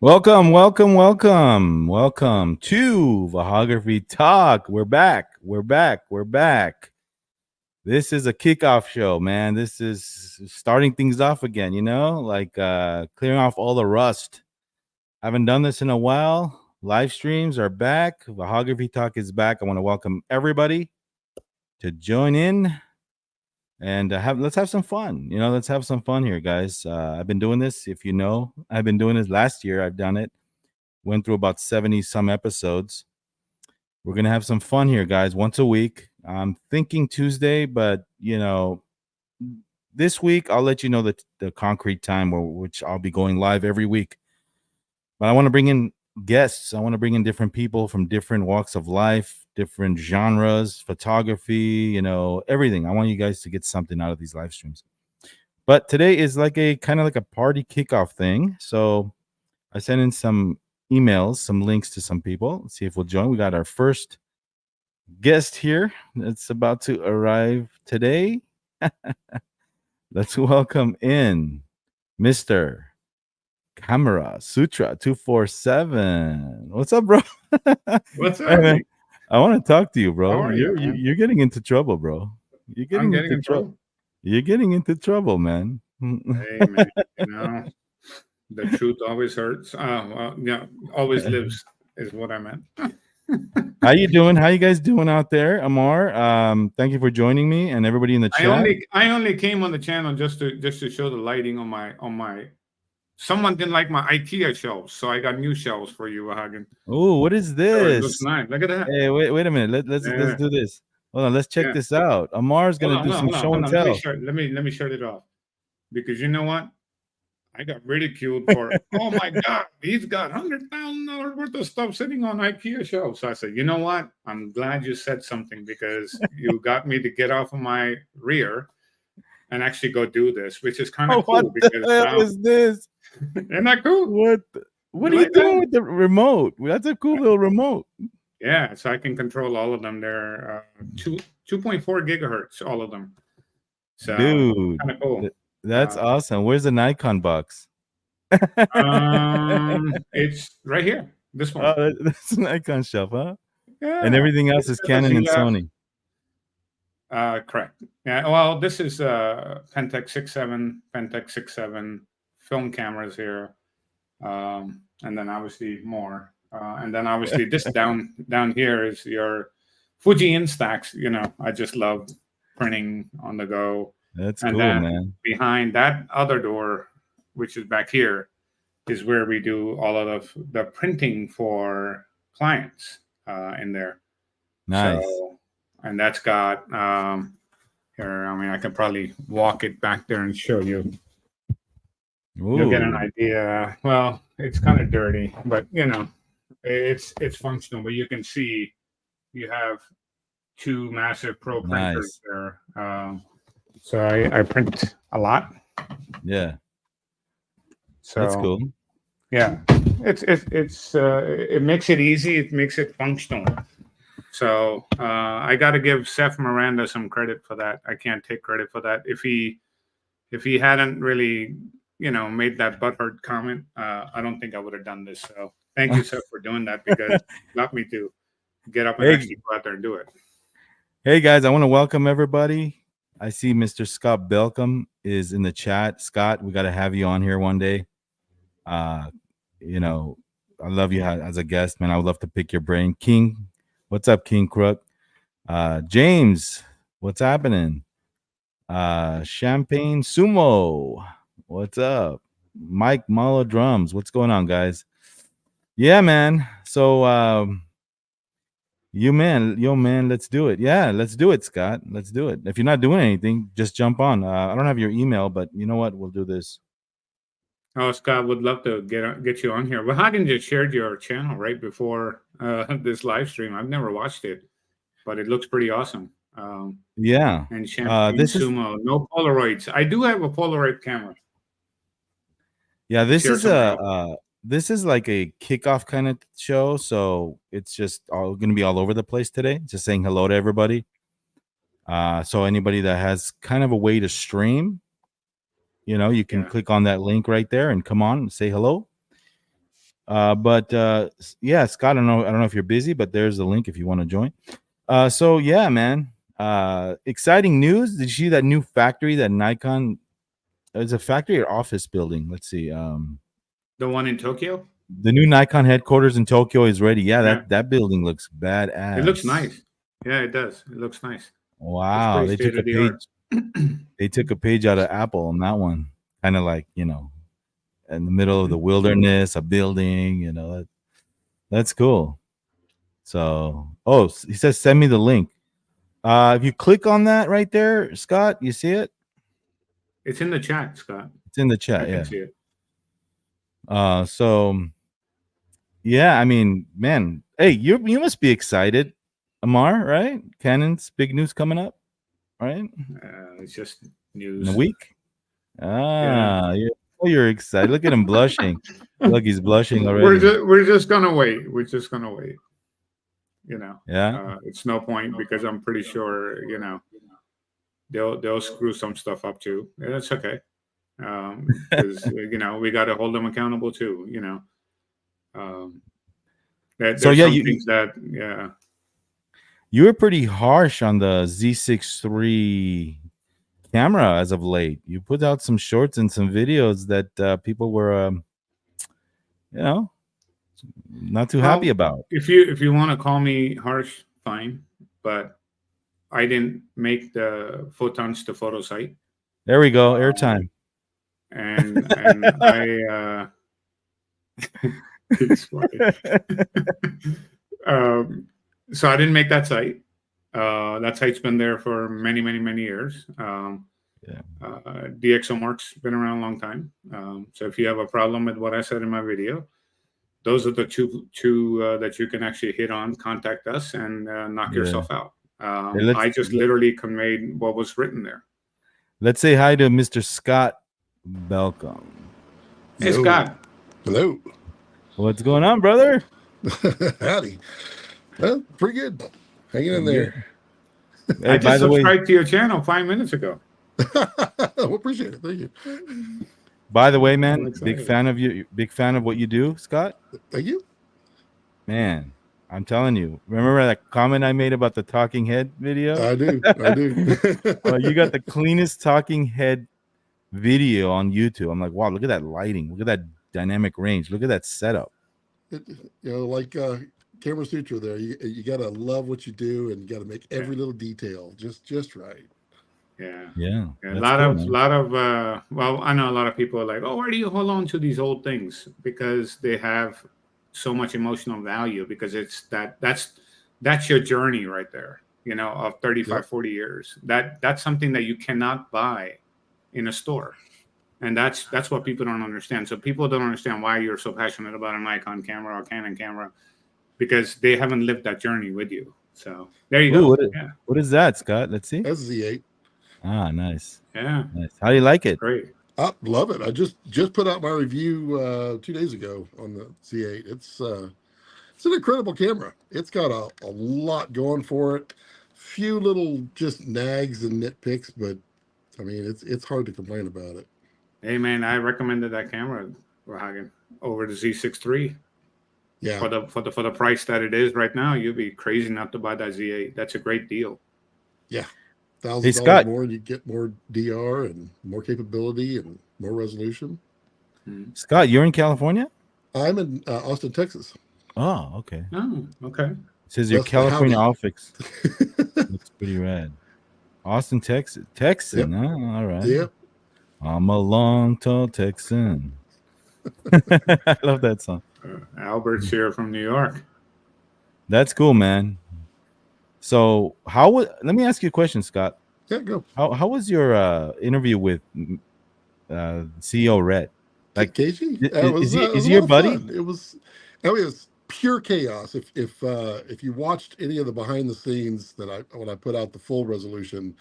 Welcome to Vahagraphy Talk. We're back. This is a kickoff show, man. This is starting things off again, clearing off all the rust. I haven't done this in a while. Live streams are back. Vahagraphy Talk is back. I want to welcome everybody to join in and let's have some fun. Let's have some fun here, guys. I've been doing this. If you know, I've been doing this last year. I've done it. Went through about 70 some episodes. We're gonna have some fun here, guys. Once a week. I'm thinking Tuesday, but this week I'll let you know the concrete time which I'll be going live every week. But I want to bring in guests. I want to bring in different people from different walks of life, different genres, photography, everything. I want you guys to get something out of these live streams. But today is like a kind of like a party kickoff thing. So I sent in some emails, some links to some people. Let's see if we'll join. We got our first guest here that's about to arrive today. Let's welcome in Mr. Camera Sutra 247. What's up, bro? What's up? Hey, man, I want to talk to you, bro. How are you, man? You're getting into trouble, bro. You're getting into trouble. You're getting into trouble, man. Hey, man, the truth always hurts. Always lives is what I meant. How you doing? How you guys doing out there, Amar? Thank you for joining me and everybody in the chat. I only came on the channel just to show the lighting on my. Someone didn't like my IKEA shelves, so I got new shelves for you, Hagen. Oh, what is this? It looks nice. Look at that. Hey, wait a minute. Let's do this. Hold on, let's check this out. Amar's gonna do some show and tell. Let me shut it off, because you know what? I got ridiculed for, oh my God, he's got $100,000 worth of stuff sitting on IKEA shelves. So I said, you know what? I'm glad you said something, because you got me to get off of my rear and actually go do this, which is kind of cool. What the hell is this? Isn't that cool? What are you doing with the remote? That's a cool little remote. Yeah, so I can control all of them. They're 2.4 gigahertz, all of them. So, dude, kind of cool. That's awesome. Where's the Nikon box? It's right here. This one. Oh, that's a Nikon shelf, huh? Yeah. And everything else is Canon and Sony. Correct. Yeah. Well, this is Pentax 6.7 film cameras here, and then obviously more. And then obviously this down here is your Fuji Instax. I just love printing on the go. That's cool, man. Behind that other door, which is back here, is where we do all of the printing for clients in there. Nice. So, and that's got here. I mean, I can probably walk it back there and show you. Ooh. You'll get an idea. Well, it's kind of dirty, but it's functional. But you can see you have two massive pro printers there. So I print a lot. Yeah. So that's cool. Yeah, it makes it easy. It makes it functional. So I got to give Seth Miranda some credit for that. I can't take credit for that. If he hadn't really made that butthurt comment, I don't think I would have done this. So thank you, Seth, for doing that, because it got me to get up and actually go out there and do it. Hey guys, I want to welcome everybody. I see Mr. Scott Balkum is in the chat. Scott, we got to have you on here one day. I love you as a guest, man. I would love to pick your brain. King, what's up, King Crook? James, what's happening? Champagne Sumo, what's up? Mike Malo Drums, what's going on, guys? Yeah, man. So, yo, man, let's do it. Yeah, let's do it, Scott. Let's do it. If you're not doing anything, just jump on. I don't have your email, but you know what? We'll do this. Oh, Scott, would love to get you on here. Well, Hagen just shared your channel right before this live stream. I've never watched it, but it looks pretty awesome. Yeah. And Champagne Sumo, no Polaroids. I do have a Polaroid camera. Yeah, this is like a kickoff kind of show, so it's just all going to be all over the place today. Just saying hello to everybody. So anybody that has kind of a way to stream, you can click on that link right there and come on and say hello. Yeah, Scott, I don't know if you're busy, but there's the link if you want to join. So yeah, man. Exciting news. Did you see that new factory that Nikon? It's a factory or office building. Let's see. The one in Tokyo? The new Nikon headquarters in Tokyo is ready. Yeah, Yeah. that building looks It looks badass. nice. Yeah, it does. It looks nice. It's Wow, pretty they took state a of the page. art. They took a page out of Apple on that one. Kind of like, you know, in the middle of the wilderness, a building. You know, that's cool. So, oh, he says send me the link. If you click on that right there, Scott, you see it? It's in the chat, Scott. It's in the I chat. can Yeah. see it. So yeah, I mean, man, hey, you must be excited, Amar, right? Canon's big news coming up, right? It's just In news. a week. You're excited. Look at him blushing. Look, he's blushing already. We're just gonna wait. We're just gonna wait. You know. Yeah. It's no point because I'm pretty sure, you know, they'll screw some stuff up too. Yeah, that's okay. Because you know, we got to hold them accountable too. You know. There's So yeah, some things that you were pretty harsh on the Z6III camera as of late. You put out some shorts and some videos that people were, you know, not too happy about. If you want to call me harsh, fine. But I didn't make the photons to photo site. There we go, airtime. And I it's funny. So I didn't make that site. That site's been there for many years. DxOMark's been around a long time. So if you have a problem with what I said in my video, those are the two that you can actually hit on. Contact us and knock yourself out. I just literally conveyed what was written there. Let's say hi to Mr. Scott Balkum. Hey, Scott. Hello. What's going on, brother? Howdy. Well, pretty good. Hanging in there. Hey, I just subscribed to your channel 5 minutes ago. Well, appreciate it. Thank you. By the way, man, big fan of you. Big fan of what you do, Scott. Thank you. Man, I'm telling you. Remember that comment I made about the talking head video? I do. Well, you got the cleanest talking head video on YouTube. I'm like, wow, look at that lighting. Look at that dynamic range. Look at that setup. Like Camera Sutra there. You got to love what you do and you got to make every little detail just right. Yeah. A lot of well, I know a lot of people are like, oh, why do you hold on to these old things? Because they have so much emotional value, because it's that's your journey right there, you know, of 35, 40 years. That's something that you cannot buy in a store. And that's what people don't understand. So people don't understand why you're so passionate about a Nikon camera or Canon camera, because they haven't lived that journey with you. So there you go. What is that, Scott? Let's see. That's Z8. Ah, nice. Yeah. Nice. How do you like it? Great. I love it. I just put out my review 2 days ago on the Z8. It's an incredible camera. It's got a lot going for it. Few little just nags and nitpicks, but I mean it's hard to complain about it. Hey man, I recommended that camera, Vahagraphy, over the Z6III. Yeah. For the price that it is right now, you'd be crazy not to buy that Z8. That's a great deal. Yeah. $1,000 more, and you get more DR and more capability and more resolution. Scott, you're in California? I'm in Austin, Texas. Oh, okay. Oh, okay. It says your California office. Looks pretty rad. Austin, Texas. Texan, yep. Huh? All right. Yep. I'm a long, tall Texan. I love that song. Albert's here from New York. That's cool, man. So let me ask you a question, Scott. Yeah, go. How was your interview with CEO Red? Like Casey? Is he your buddy? Fun. It was pure chaos. If you watched any of the behind the scenes when I put out the full resolution,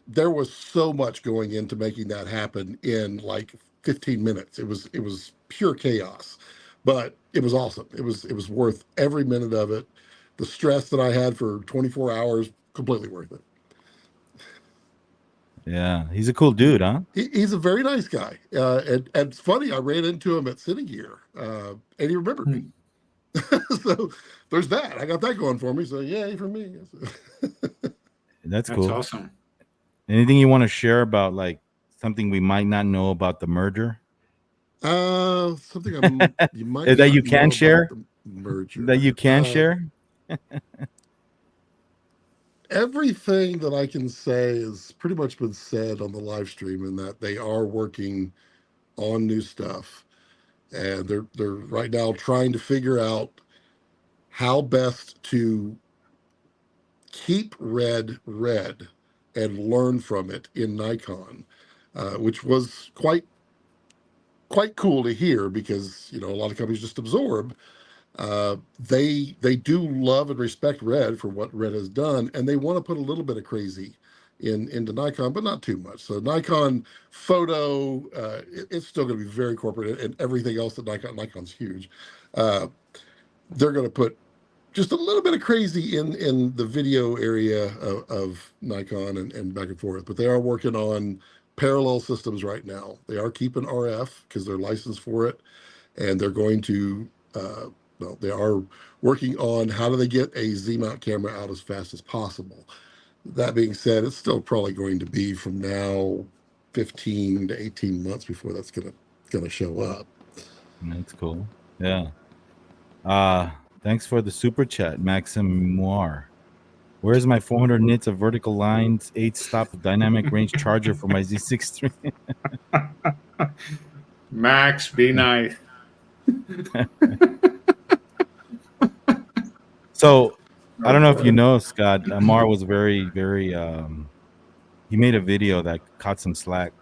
there was so much going into making that happen in like 15 minutes. It was pure chaos, but it was awesome. It was worth every minute of it. The stress that I had for 24 hours, completely worth it. Yeah, he's a cool dude, huh? He's a very nice guy. And it's funny, I ran into him at Cinegear, and he remembered me. So there's that. I got that going for me. So yay for me. That's That's cool. awesome. Anything you want to share about like something we might not know about the merger? Something you might That not you can know share? about the merger. That you can share? Everything that I can say has pretty much been said on the live stream, in that they are working on new stuff, and they're right now trying to figure out how best to keep red and learn from it in Nikon, which was quite cool to hear, because a lot of companies just absorb. They do love and respect Red for what Red has done, and they want to put a little bit of crazy into Nikon, but not too much. So Nikon photo, it's still going to be very corporate, and everything else that Nikon's huge. They're going to put just a little bit of crazy in the video area of Nikon, and back and forth. But they are working on parallel systems right now. They are keeping RF because they're licensed for it, and they're going to they are working on how do they get a Z-mount camera out as fast as possible. That being said, it's still probably going to be from now 15 to 18 months before that's gonna show up. That's cool. Yeah. Thanks for the super chat, Maxim Moir. Where's my 400 nits of vertical lines, 8-stop dynamic range charger for my Z6III? Max, be nice. So I don't know if you know, Scott, Amar was very he made a video that caught some slack.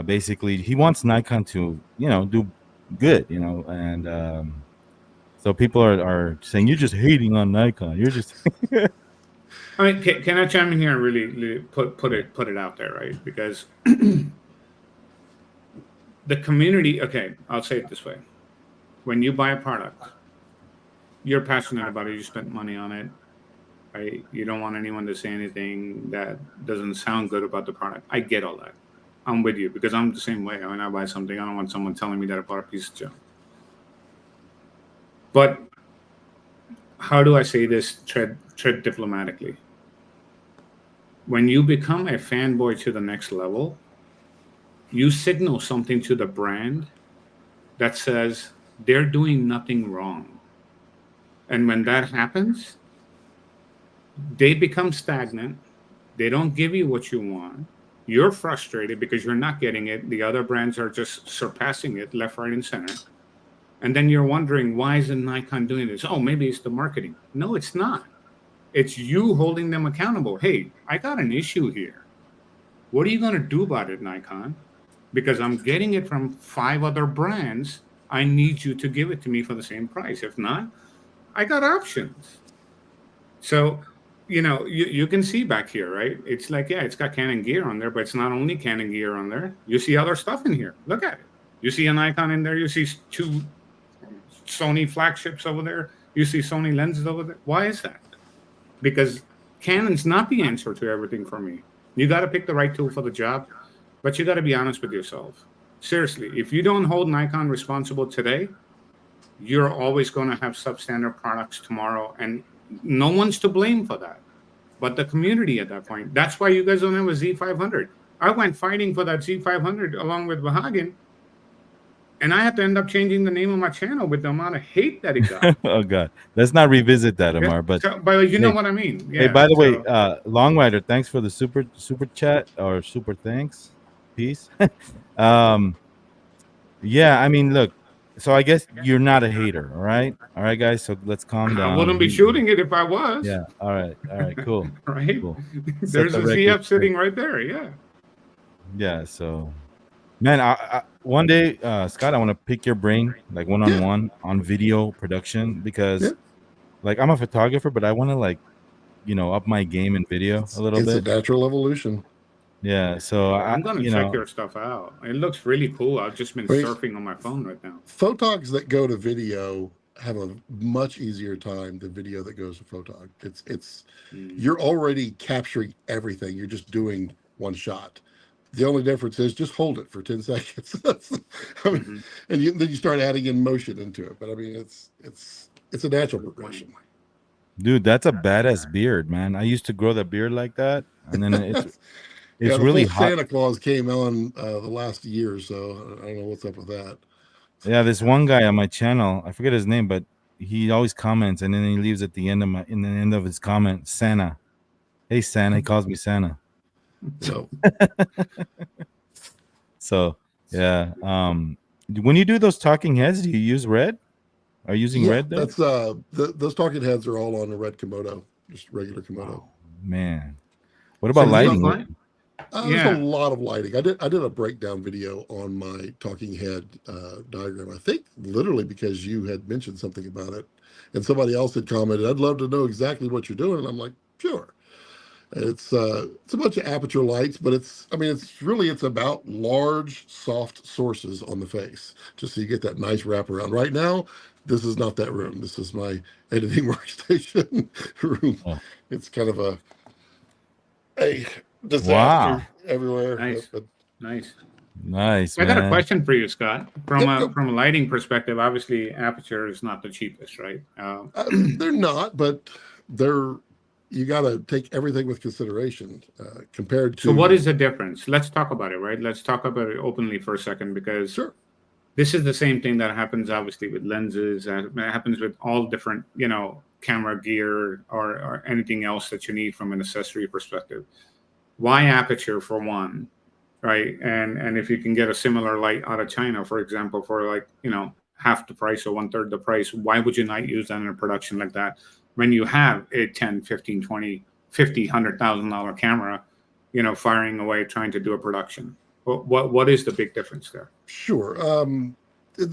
Basically he wants Nikon to do good, and so people are saying you're just hating on Nikon, you're just I mean, can I chime in here and really put it out there, right? Because the community, okay, I'll say it this way. When you buy a product, you're passionate about it, you spent money on it, right? You don't want anyone to say anything that doesn't sound good about the product. I get all that. I'm with you, because I'm the same way. When I buy something, I don't want someone telling me that I bought a piece of junk. But how do I say this tread diplomatically? When you become a fanboy to the next level, you signal something to the brand that says they're doing nothing wrong. And when that happens, they become stagnant. They don't give you what you want. You're frustrated because you're not getting it. The other brands are just surpassing it left, right, and center. And then you're wondering, why isn't Nikon doing this? Oh, maybe it's the marketing. No, it's not. It's you holding them accountable. Hey, I got an issue here. What are you going to do about it, Nikon? Because I'm getting it from 5 other brands. I need you to give it to me for the same price. If not, I got options. So, you can see back here, right? It's like, yeah, it's got Canon gear on there, but it's not only Canon gear on there. You see other stuff in here. Look at it. You see a Nikon in there. You see 2 Sony flagships over there. You see Sony lenses over there. Why is that? Because Canon's not the answer to everything for me. You got to pick the right tool for the job, but you got to be honest with yourself. Seriously, if you don't hold Nikon responsible today, you're always going to have substandard products tomorrow, and no one's to blame for that but the community at that point. That's why you guys don't have a Z500. I went fighting for that Z500 along with Vahagraphy, and I had to end up changing the name of my channel with the amount of hate that it got. Oh God, let's not revisit that, Amar. But you know what I mean. Yeah, hey, by the way, Long Rider, thanks for the super chat, or super thanks, peace. Yeah, I mean, look, so I guess you're not a hater, all right, guys. So let's calm down. I wouldn't be shooting it if I was. Yeah. All right, cool. Right. Cool. There's a ZF sitting right there. Yeah. Yeah. So, man, I one day, Scott, I want to pick your brain, like one-on-one on video production, because like I'm a photographer, but I want to like, up my game in video a little bit. It's a natural evolution. Yeah, so I'm gonna check your stuff out. It looks really cool. I've just been surfing on my phone right now. Photogs that go to video have a much easier time than video that goes to photog. You're already capturing everything. You're just doing one shot. The only difference is just hold it for 10 seconds. I mean, and then you start adding in motion into it. But I mean, it's a natural progression. Dude, that's a badass beard, man. I used to grow that beard like that, and then it's Yeah, the really full hot. Santa Claus came on the last year, so I don't know what's up with that. Yeah, this one guy on my channel, I forget his name, but he always comments, and then he leaves at the end of his comment, Santa. Hey Santa, he calls me Santa. So So yeah. When you do those talking heads, do you use red? Are you using yeah, red there? that's those talking heads are all on the red Komodo, just regular Komodo. Oh, man. What about So lighting? There's a lot of lighting. I did a breakdown video on my talking head diagram. I think literally because you had mentioned something about it, and somebody else had commented, "I'd love to know exactly what you're doing." And I'm like, "Sure." It's a bunch of aperture lights, but it's about large, soft sources on the face, just so you get that nice wraparound. Right now, this is not that room. This is my editing workstation room. Oh. It's kind of a disaster everywhere. Nice. But Nice. I got a question for you, Scott. From a lighting perspective, obviously aperture is not the cheapest, right? they're not, but you got to take everything with consideration compared to. So what is the difference? Let's talk about it, right? Let's talk about it openly for a second, because sure. This is the same thing that happens obviously with lenses, and it happens with all different, camera gear or anything else that you need from an accessory perspective. Why aperture for one, right? And if you can get a similar light out of China, for example, for half the price or 1/3 the price, why would you not use that in a production like that when you have a 10, 15, 20, 50, $100,000 camera, firing away trying to do a production? What is the big difference there? Sure.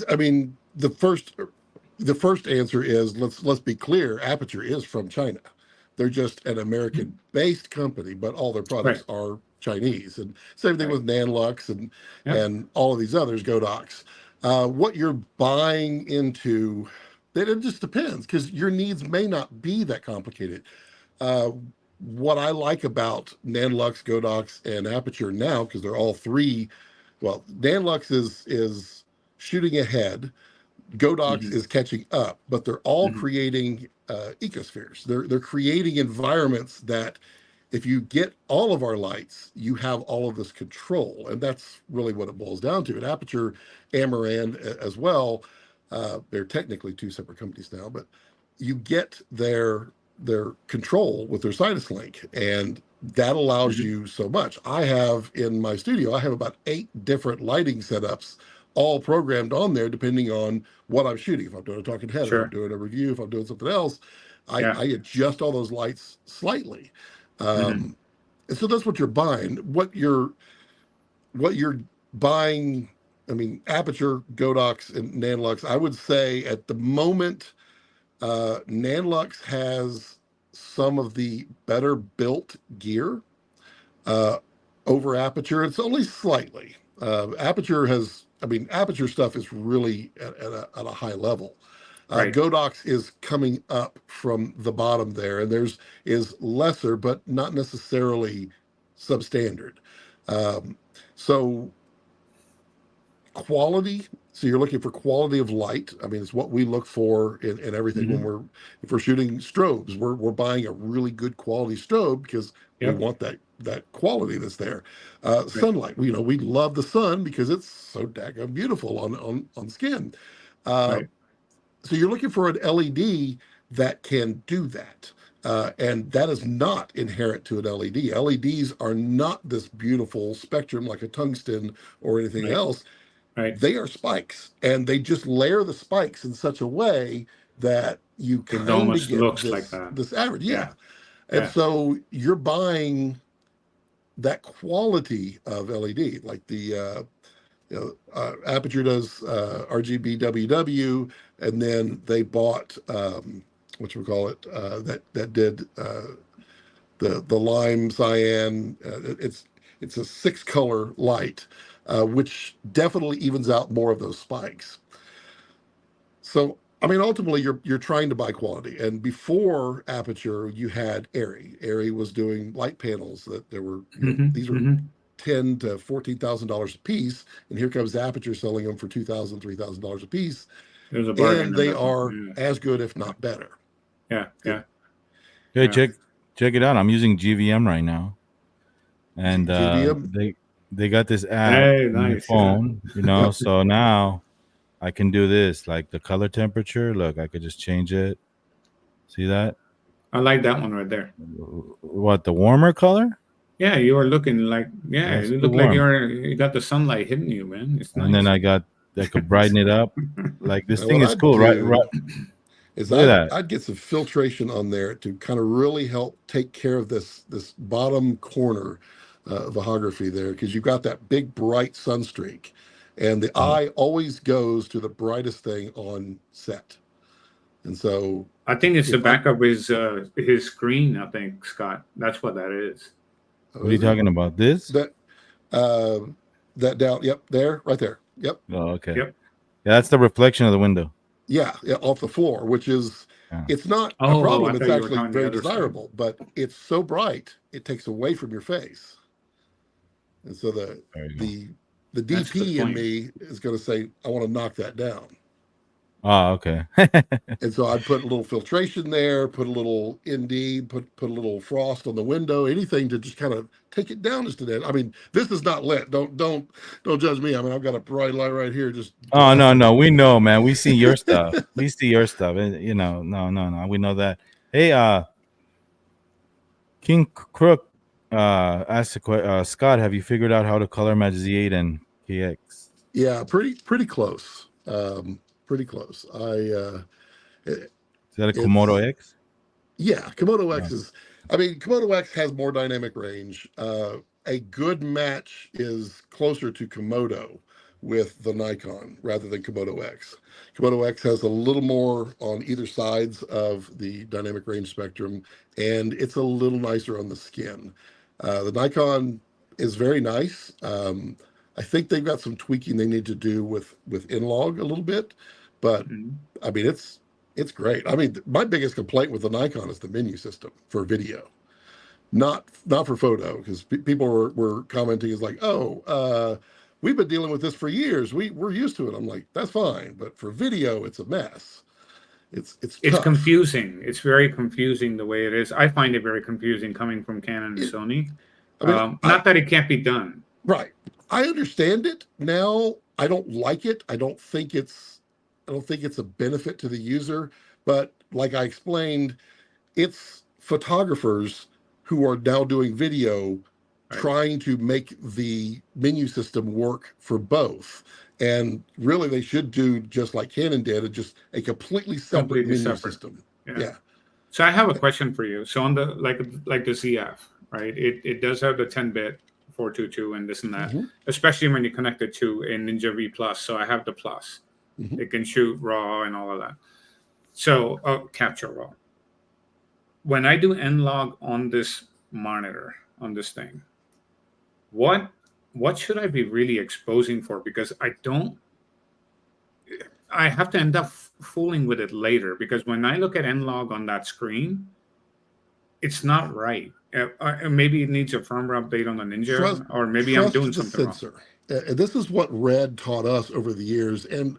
I mean, the first answer is let's be clear. Aperture is from China. They're just an American-based company, but all their products are Chinese. And same thing with Nanlux and all of these others, Godox. What you're buying into, it just depends, because your needs may not be that complicated. What I like about Nanlux, Godox, and Aperture now, because they're all three, well, Nanlux is shooting ahead, Godox is catching up, but they're all creating ecospheres. They're creating environments that, if you get all of our lights, you have all of this control, and that's really what it boils down to. And Aperture, Amaran as well, they're technically two separate companies now, but you get their control with their Sidus Link, and that allows you so much. I have in my studio, I have about 8 different lighting setups, all programmed on there depending on what I'm shooting. If I'm doing a talking head, if I'm doing a review, if I'm doing something else, I adjust all those lights slightly. And so that's what you're buying. What you're buying, I mean, Aperture, Godox, and Nanlux, I would say at the moment, Nanlux has some of the better built gear over Aperture. It's only slightly. Aperture stuff is really at a high level. Godox is coming up from the bottom there, and theirs is lesser, but not necessarily substandard. So quality. So you're looking for quality of light. I mean, it's what we look for in everything. If we're shooting strobes, we're buying a really good quality strobe because we want that quality that's there. Sunlight, we love the sun because it's so daggone beautiful on skin. So you're looking for an LED that can do that. And that is not inherent to an LED. LEDs are not this beautiful spectrum like a tungsten or anything else. They are spikes, and they just layer the spikes in such a way that you kind of get looks this, like that. This average. And so you're buying that quality of LED, like the Aperture does RGB WW, and then they bought that did the lime cyan. It's a 6-color light, which definitely evens out more of those spikes. So I mean, ultimately, you're trying to buy quality. And before Aperture, you had Arri. Arri was doing light panels that there were, these were $10,000 to $14,000 a piece, and here comes Aperture selling them for $2,000, $3,000 a piece, There's a bargain. and they are as good, if not better. Yeah. Hey, Yeah. check it out. I'm using GVM right now, and GVM? they got this app Hey, on your nice, phone, you know. Yep. So now I can do this, like the color temperature. Look, I could just change it. See that? I like that one right there. What, the warmer color? Yeah, you are looking like That's you too look like warm. you got the sunlight hitting you, man. It's And then nice. I could brighten it up. Like this Now, thing what is I'd cool, right? do is Look at that. I'd get some filtration on there to kind of really help take care of this bottom corner Vahagraphy there, because you've got that big bright sun streak, and the eye always goes to the brightest thing on set. And so I think it's the if back of his screen. I think, Scott, that's what that is. What are you talking about? This? That down, yep, there, right there, yep. Oh, okay. Yep. Yeah, that's the reflection of the window. Yeah, off the floor, which is, Yeah. it's not Oh, a problem. I It's thought you were actually talking the very other side. desirable, but it's so bright, it takes away from your face. And so There you go. the That's a good DP in point. me is going to say, I want to knock that down. Oh, okay. And so I'd put a little filtration there, put a little ND, put a little frost on the window, anything to just kind of take it down just a bit. I mean, this is not lit. Don't judge me. I mean, I've got a bright light right here. Just Oh, no, we know, man. We see your stuff. We see your stuff. You know, no. We know that. Hey, King Crook asked Scott, have you figured out how to color match Z8 and KX? Yeah, pretty close. Pretty close. Is that a Komodo X? Yeah, Komodo X is, I mean, Komodo X has more dynamic range. A good match is closer to Komodo with the Nikon rather than Komodo X. Komodo X has a little more on either sides of the dynamic range spectrum, and it's a little nicer on the skin. The Nikon is very nice. I think they've got some tweaking they need to do with in-log a little bit, but I mean, it's great. I mean, my biggest complaint with the Nikon is the menu system for video, not for photo, because people were commenting is like, oh, we've been dealing with this for years. We're used to it. I'm like, that's fine, but for video, it's a mess. It's tough. Confusing. It's very confusing the way it is. I find it very confusing coming from Canon and Sony. I mean, not that it can't be done. Right. I understand it now. I don't like it. I don't think it's a benefit to the user, but like I explained, it's photographers who are now doing video trying to make the menu system work for both. And really they should do just like Canon did, just a completely separate menu system. Yeah. So I have a question for you. So on the like the ZF, right? It does have the 10-bit 422 and this and that, especially when you connect it to a Ninja V Plus. So I have the Plus. It can shoot RAW and all of that. So capture RAW. When I do N-Log on this monitor, on this thing, what should I be really exposing for? Because I have to end up fooling with it later, because when I look at N-Log on that screen, it's not right. Maybe it needs a firmware update on the Ninja, or maybe I'm doing something wrong. And this is what Red taught us over the years. And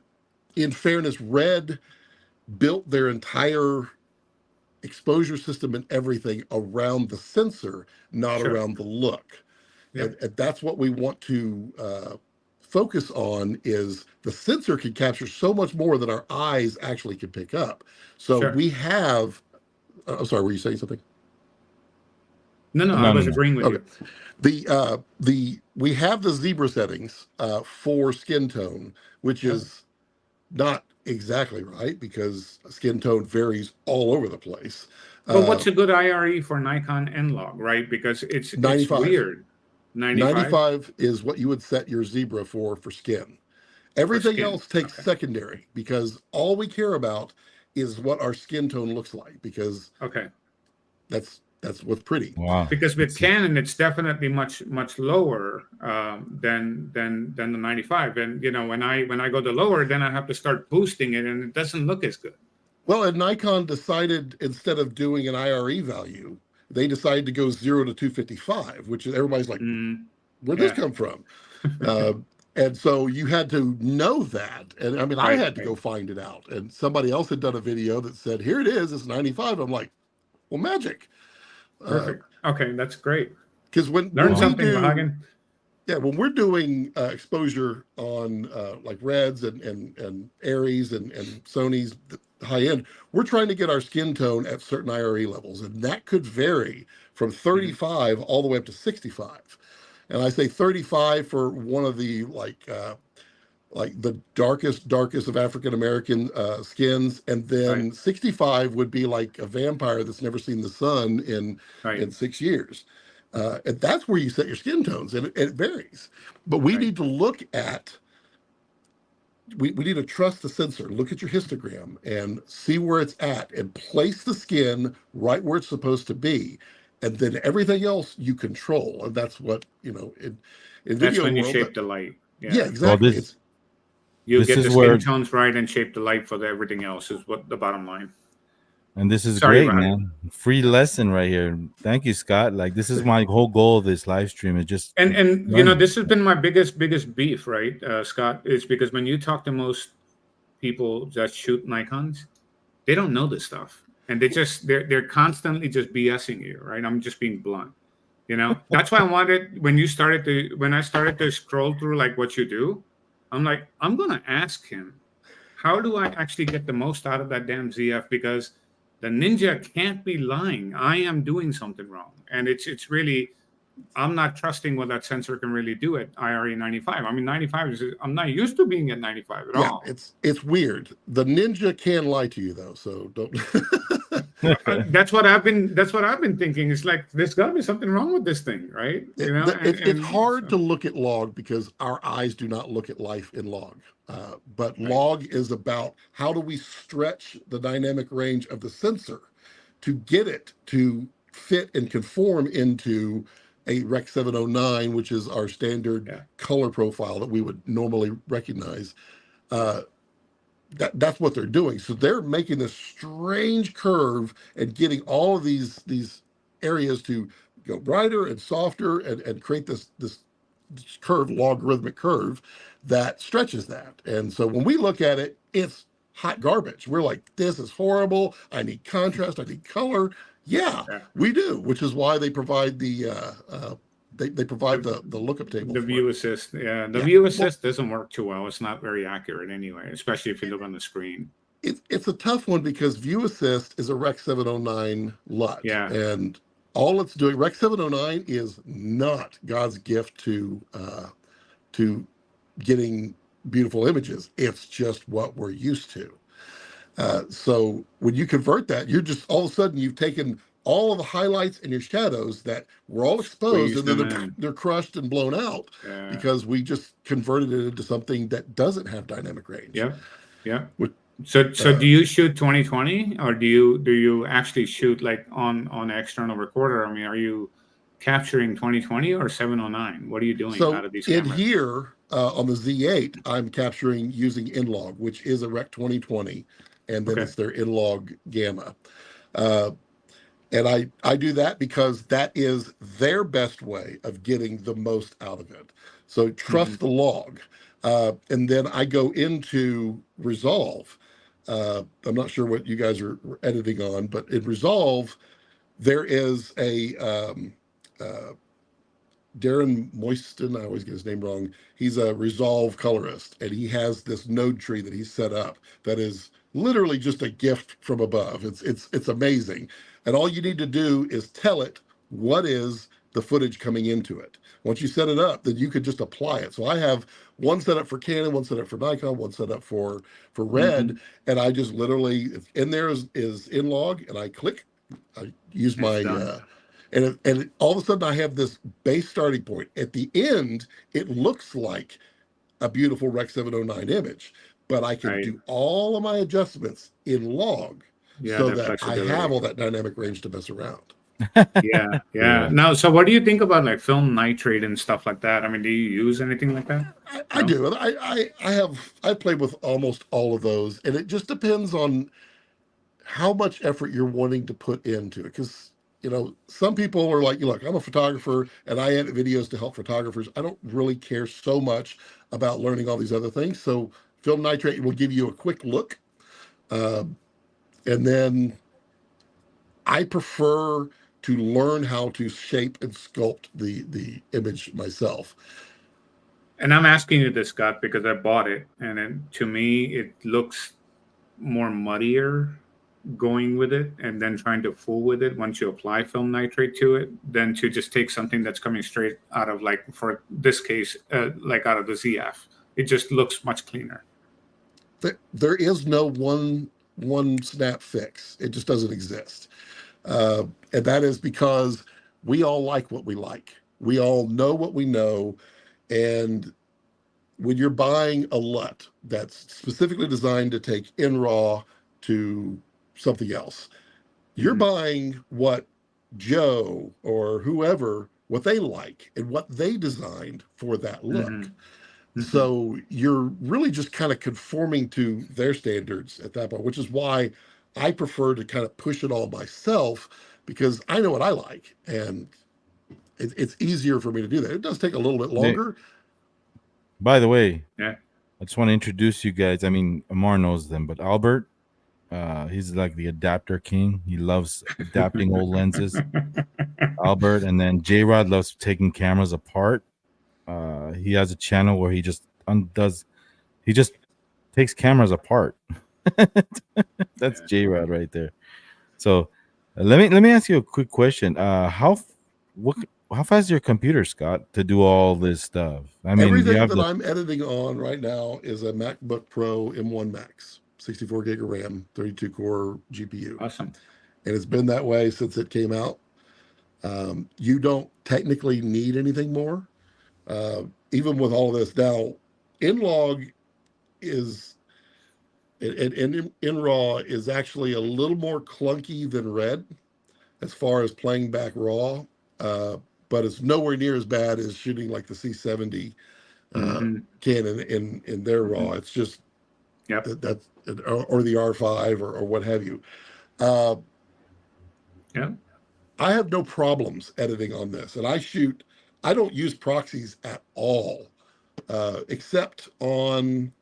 in fairness, Red built their entire exposure system and everything around the sensor, not around the look. And that's what we want to focus on, is the sensor can capture so much more than our eyes actually can pick up. So we have, I'm sorry, were you saying something? No, I was agreeing with you. We have the zebra settings for skin tone, which is not exactly right, because skin tone varies all over the place. But what's a good IRE for Nikon N-Log, right? Because it's 95. It's weird. 95 is what you would set your zebra for skin. Everything else takes secondary, because all we care about is what our skin tone looks like, because that's That's what's pretty. Wow. Because with Canon, it's definitely much lower than the 95. And you know, when I go to lower, then I have to start boosting it, and it doesn't look as good. Well, and Nikon decided, instead of doing an IRE value, they decided to go 0 to 255, which is, everybody's like, where'd this come from? And so you had to know that. And I mean, I had to go find it out. And somebody else had done a video that said, here it is, it's 95. I'm like, well, magic. Perfect. Okay, that's great. Because when Learn something, Vahagan. Yeah, when we're doing exposure on like Reds and Aries and Sony's high end, we're trying to get our skin tone at certain IRE levels, and that could vary from 35 all the way up to 65. And I say 35 for one of the like the darkest of African American skins, and then 65 would be like a vampire that's never seen the sun in 6 years. And that's where you set your skin tones, and it varies. But we need to look at, we need to trust the sensor, look at your histogram and see where it's at, and place the skin right where it's supposed to be. And then everything else you control. And that's what, you know, in that's video when you world, shape the light. Yeah, exactly. Well, you get the skin tones right and shape the light for everything else is what the bottom line. And this is great, man. Free lesson right here. Thank you, Scott. Like, this is my whole goal of this live stream. Is just and you know, this has been my biggest beef, right, Scott, is because when you talk to most people that shoot Nikons, they don't know this stuff, and they're constantly just BSing you, right? I'm just being blunt, you know. That's why I wanted, when I started to scroll through like what you do, I'm like, I'm gonna ask him, how do I actually get the most out of that damn ZF? Because the Ninja can't be lying. I am doing something wrong. And it's really, I'm not trusting what that sensor can really do at IRE 95. I mean, 95 is, I'm not used to being at 95 at all. It's weird. The Ninja can lie to you though, so don't. That's what I've been thinking. It's like, there's got to be something wrong with this thing, right? You know, it's hard to look at log because our eyes do not look at life in log. But log is about how do we stretch the dynamic range of the sensor to get it to fit and conform into a Rec. 709, which is our standard color profile that we would normally recognize. That's what they're doing. So they're making this strange curve and getting all of these areas to go brighter and softer and create this curve, logarithmic curve that stretches that. And so when we look at it, it's hot garbage. We're like, this is horrible. I need contrast. I need color. Yeah, we do, which is why they provide the they provide the lookup table. The view assist, the view assist doesn't work too well. It's not very accurate anyway, especially if you look on the screen. It's a tough one because view assist is a Rec. 709 LUT. Yeah, and all it's doing, Rec. 709 is not God's gift to getting beautiful images. It's just what we're used to. So when you convert that, you're just, all of a sudden you've taken all of the highlights and your shadows that were all exposed, and then they're crushed and blown out because we just converted it into something that doesn't have dynamic range. So do you shoot 2020, or do you actually shoot like on external recorder? I mean, are you capturing 2020 or 709? What are you doing out of these cameras? In here on the Z8, I'm capturing using Inlog, which is a Rec. 2020. And then it's their in-log gamma. And I do that because that is their best way of getting the most out of it. So trust the log. And then I go into Resolve. I'm not sure what you guys are editing on, but in Resolve, there is a Darren Moiston, I always get his name wrong. He's a Resolve colorist, and he has this node tree that he's set up that is literally just a gift from above. It's amazing. And all you need to do is tell it what is the footage coming into it. Once you set it up, then you could just apply it. So I have one set up for Canon, one set up for Nikon, one set up for Red, and I just literally, in there is in log, and I click, I use my and all of a sudden I have this base starting point. At the end, it looks like a beautiful Rec. 709 image, but I can do all of my adjustments in log so that I have all that dynamic range to mess around. Yeah, yeah. Yeah. Now, so what do you think about like film nitrate and stuff like that? I mean, do you use anything like that? I No. do. I've played with almost all of those, and it just depends on how much effort you're wanting to put into it. Because some people are like, look, I'm a photographer and I edit videos to help photographers. I don't really care so much about learning all these other things. So film nitrate will give you a quick look, uh, and then I prefer to learn how to shape and sculpt the image myself. And I'm asking you this, Scott, because I bought it, and then to me, it looks more muddier going with it, and then trying to fool with it once you apply film nitrate to it, than to just take something that's coming straight out of, like for this case, like out of the ZF. It just looks much cleaner. There is no one snap fix. It just doesn't exist. And that is because we all like what we like. We all know what we know. And when you're buying a LUT that's specifically designed to take in RAW to something else, you're buying what Joe or whoever, what they like and what they designed for that look. So you're really just kind of conforming to their standards at that point, which is why I prefer to kind of push it all myself, because I know what I like, and it's easier for me to do that. It does take a little bit longer. By the way, Yeah. I just want to introduce you guys. I mean, Amar knows them, but Albert, he's like the adapter king. He loves adapting old lenses. Albert, and then J Rod loves taking cameras apart. He has a channel where he just takes cameras apart. That's J Rod right there. So let me ask you a quick question. How fast is your computer, Scott, to do all this stuff? I mean, Everything that I'm editing on right now is a MacBook Pro M1 Max, 64 gig of RAM, 32 core GPU. Awesome. And it's been that way since it came out. You don't technically need anything more, even with all of this. Now, InLog is, and in RAW is actually a little more clunky than Red as far as playing back RAW, but it's nowhere near as bad as shooting like the C70 Canon in their RAW. It's just that's or the R5 or what have you. I have no problems editing on this, and I don't use proxies at all, except on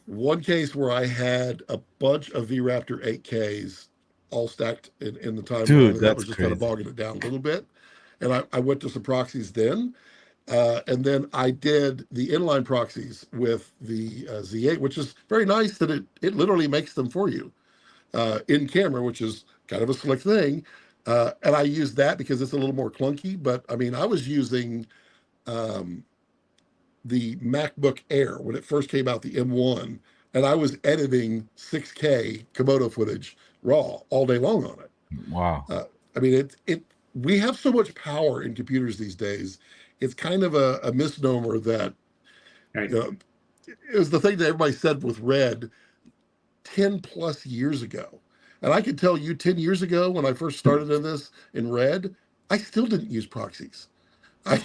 one case where I had a bunch of V-Raptor 8Ks all stacked in the timeline. Dude, and that that's was just crazy. kind of bogging it down a little bit. And I went to some proxies then. And then I did the inline proxies with the Z8, which is very nice that it literally makes them for you in camera, which is kind of a slick thing. And I use that because it's a little more clunky. But I mean, I was using the MacBook Air when it first came out, the M1, and I was editing 6K Komodo footage raw all day long on it. Wow. I mean, we have so much power in computers these days. It's kind of a misnomer that it was the thing that everybody said with Red 10 plus years ago. And I can tell you 10 years ago when I first started in this in Red, I still didn't use proxies. I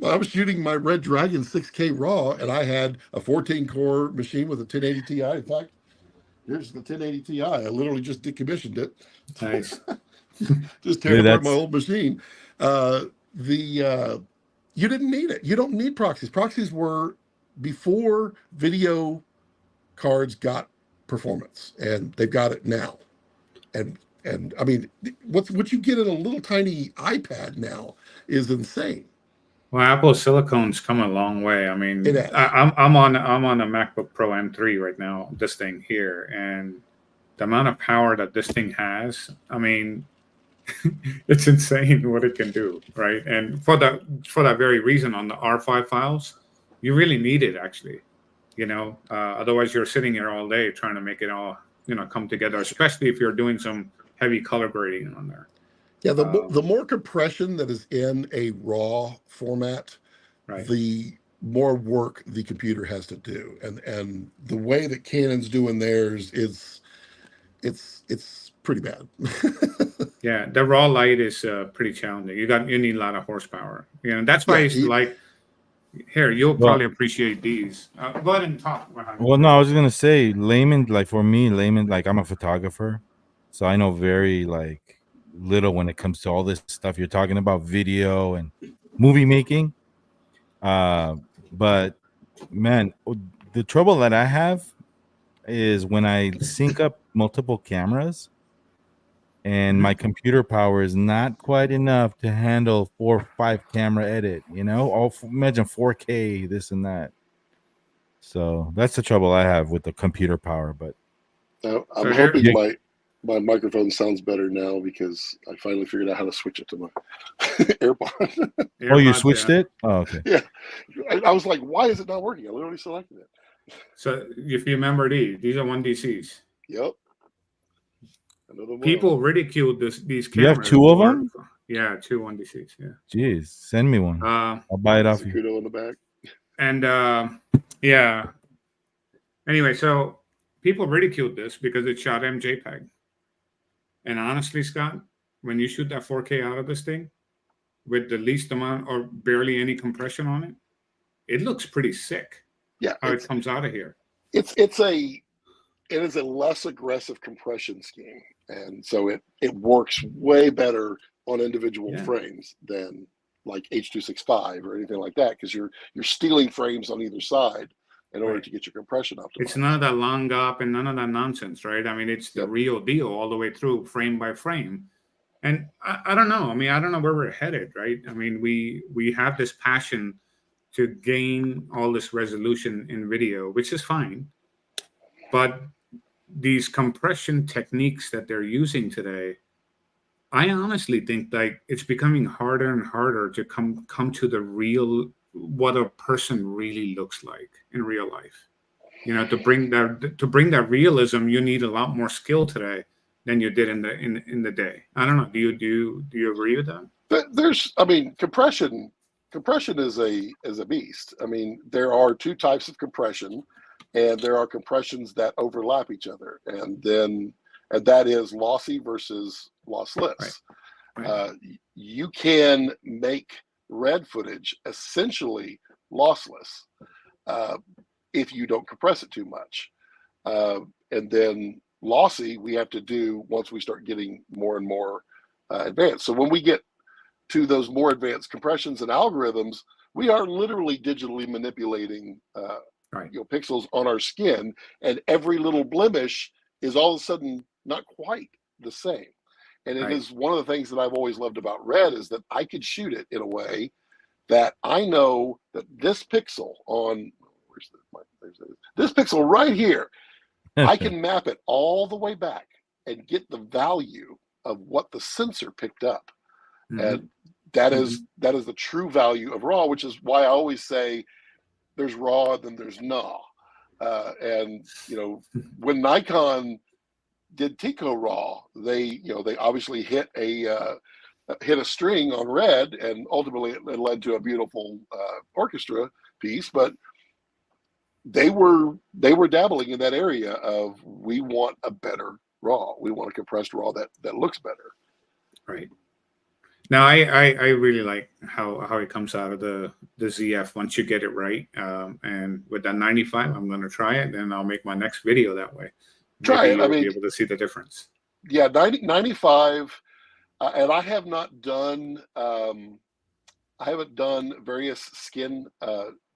was shooting my Red Dragon 6K RAW, and I had a 14-core machine with a 1080 Ti. In fact, here's the 1080 Ti. I literally just decommissioned it. Nice. Just tearing apart my old machine. You didn't need it. You don't need proxies. Proxies were before video cards got performance, and they've got it now. And I mean, what you get in a little tiny iPad now is insane. Well, Apple Silicon's come a long way. I mean, I'm on a MacBook Pro M3 right now, this thing here, and the amount of power that this thing has, I mean, it's insane what it can do, right? And for that very reason, on the R5 files, you really need it, actually. Otherwise you're sitting here all day trying to make it all come together, especially if you're doing some heavy color grading on there. Yeah, the more compression that is in a raw format, the more work the computer has to do. And the way that Canon's doing theirs is it's pretty bad. Yeah, the raw light is pretty challenging. You need a lot of horsepower. You know, that's why Yeah, it's like here. You'll Well, probably appreciate these. Go ahead and talk. well, no, I was gonna say layman. Like for me, layman. Like I'm a photographer, so I know very like little when it comes to all this stuff you're talking about, video and movie making. But man, the trouble that I have is when I sync up multiple cameras and my computer power is not quite enough to handle 4 or 5 camera edit, you know, imagine 4K, this and that. So that's the trouble I have with the computer power. But I'm hoping my microphone sounds better now because I finally figured out how to switch it to my AirPod. Oh, you switched it? Oh, okay. Yeah. I was like, why is it not working? I literally selected it. So if you remember these are 1DCs. Yep. People ridiculed these cameras. You have 2 of them? Yeah, 2 1DCs. Yeah. Jeez, send me one. I'll buy it off you. Kudo in the back. And yeah. Anyway, so people ridiculed this because it shot MJPEG. And honestly, Scott, when you shoot that 4K out of this thing with the least amount or barely any compression on it, it looks pretty sick. Yeah, how it comes out of here. It is a less aggressive compression scheme, and so it works way better on individual frames than like H.265 or anything like that, because you're stealing frames on either side in order to get your compression optimized. It's none of that long gap and none of that nonsense, right? I mean, it's the real deal all the way through, frame by frame. And I don't know. I mean, I don't know where we're headed, right? I mean, we have this passion to gain all this resolution in video, which is fine. But these compression techniques that they're using today, I honestly think like it's becoming harder and harder to come to the real, what a person really looks like in real life. You know, to bring that realism, you need a lot more skill today than you did in the day. I don't know. Do you agree with that? Compression is a beast. I mean, there are 2 types of compression, and there are compressions that overlap each other, and that is lossy versus lossless. Right. You can make red footage essentially lossless if you don't compress it too much, and then lossy we have to do once we start getting more and more advanced. So when we get to those more advanced compressions and algorithms, we are literally digitally manipulating pixels on our skin, and every little blemish is all of a sudden not quite the same. And it is one of the things that I've always loved about red, is that I could shoot it in a way that I know that this pixel on this pixel right here, I can map it all the way back and get the value of what the sensor picked up. And that is the true value of RAW, which is why I always say there's RAW and then there's NAW. And you know, when Nikon did Tico RAW, they obviously hit a string on red, and ultimately it led to a beautiful orchestra piece. But they were dabbling in that area of, we want a better RAW, we want a compressed RAW that looks better. Right. Now, I really like how it comes out of the ZF once you get it right. And with that 95, I'm going to try it, and I'll make my next video that way. Try it. I mean, be able to see the difference. Yeah, 95, and I have not done. I haven't done various skin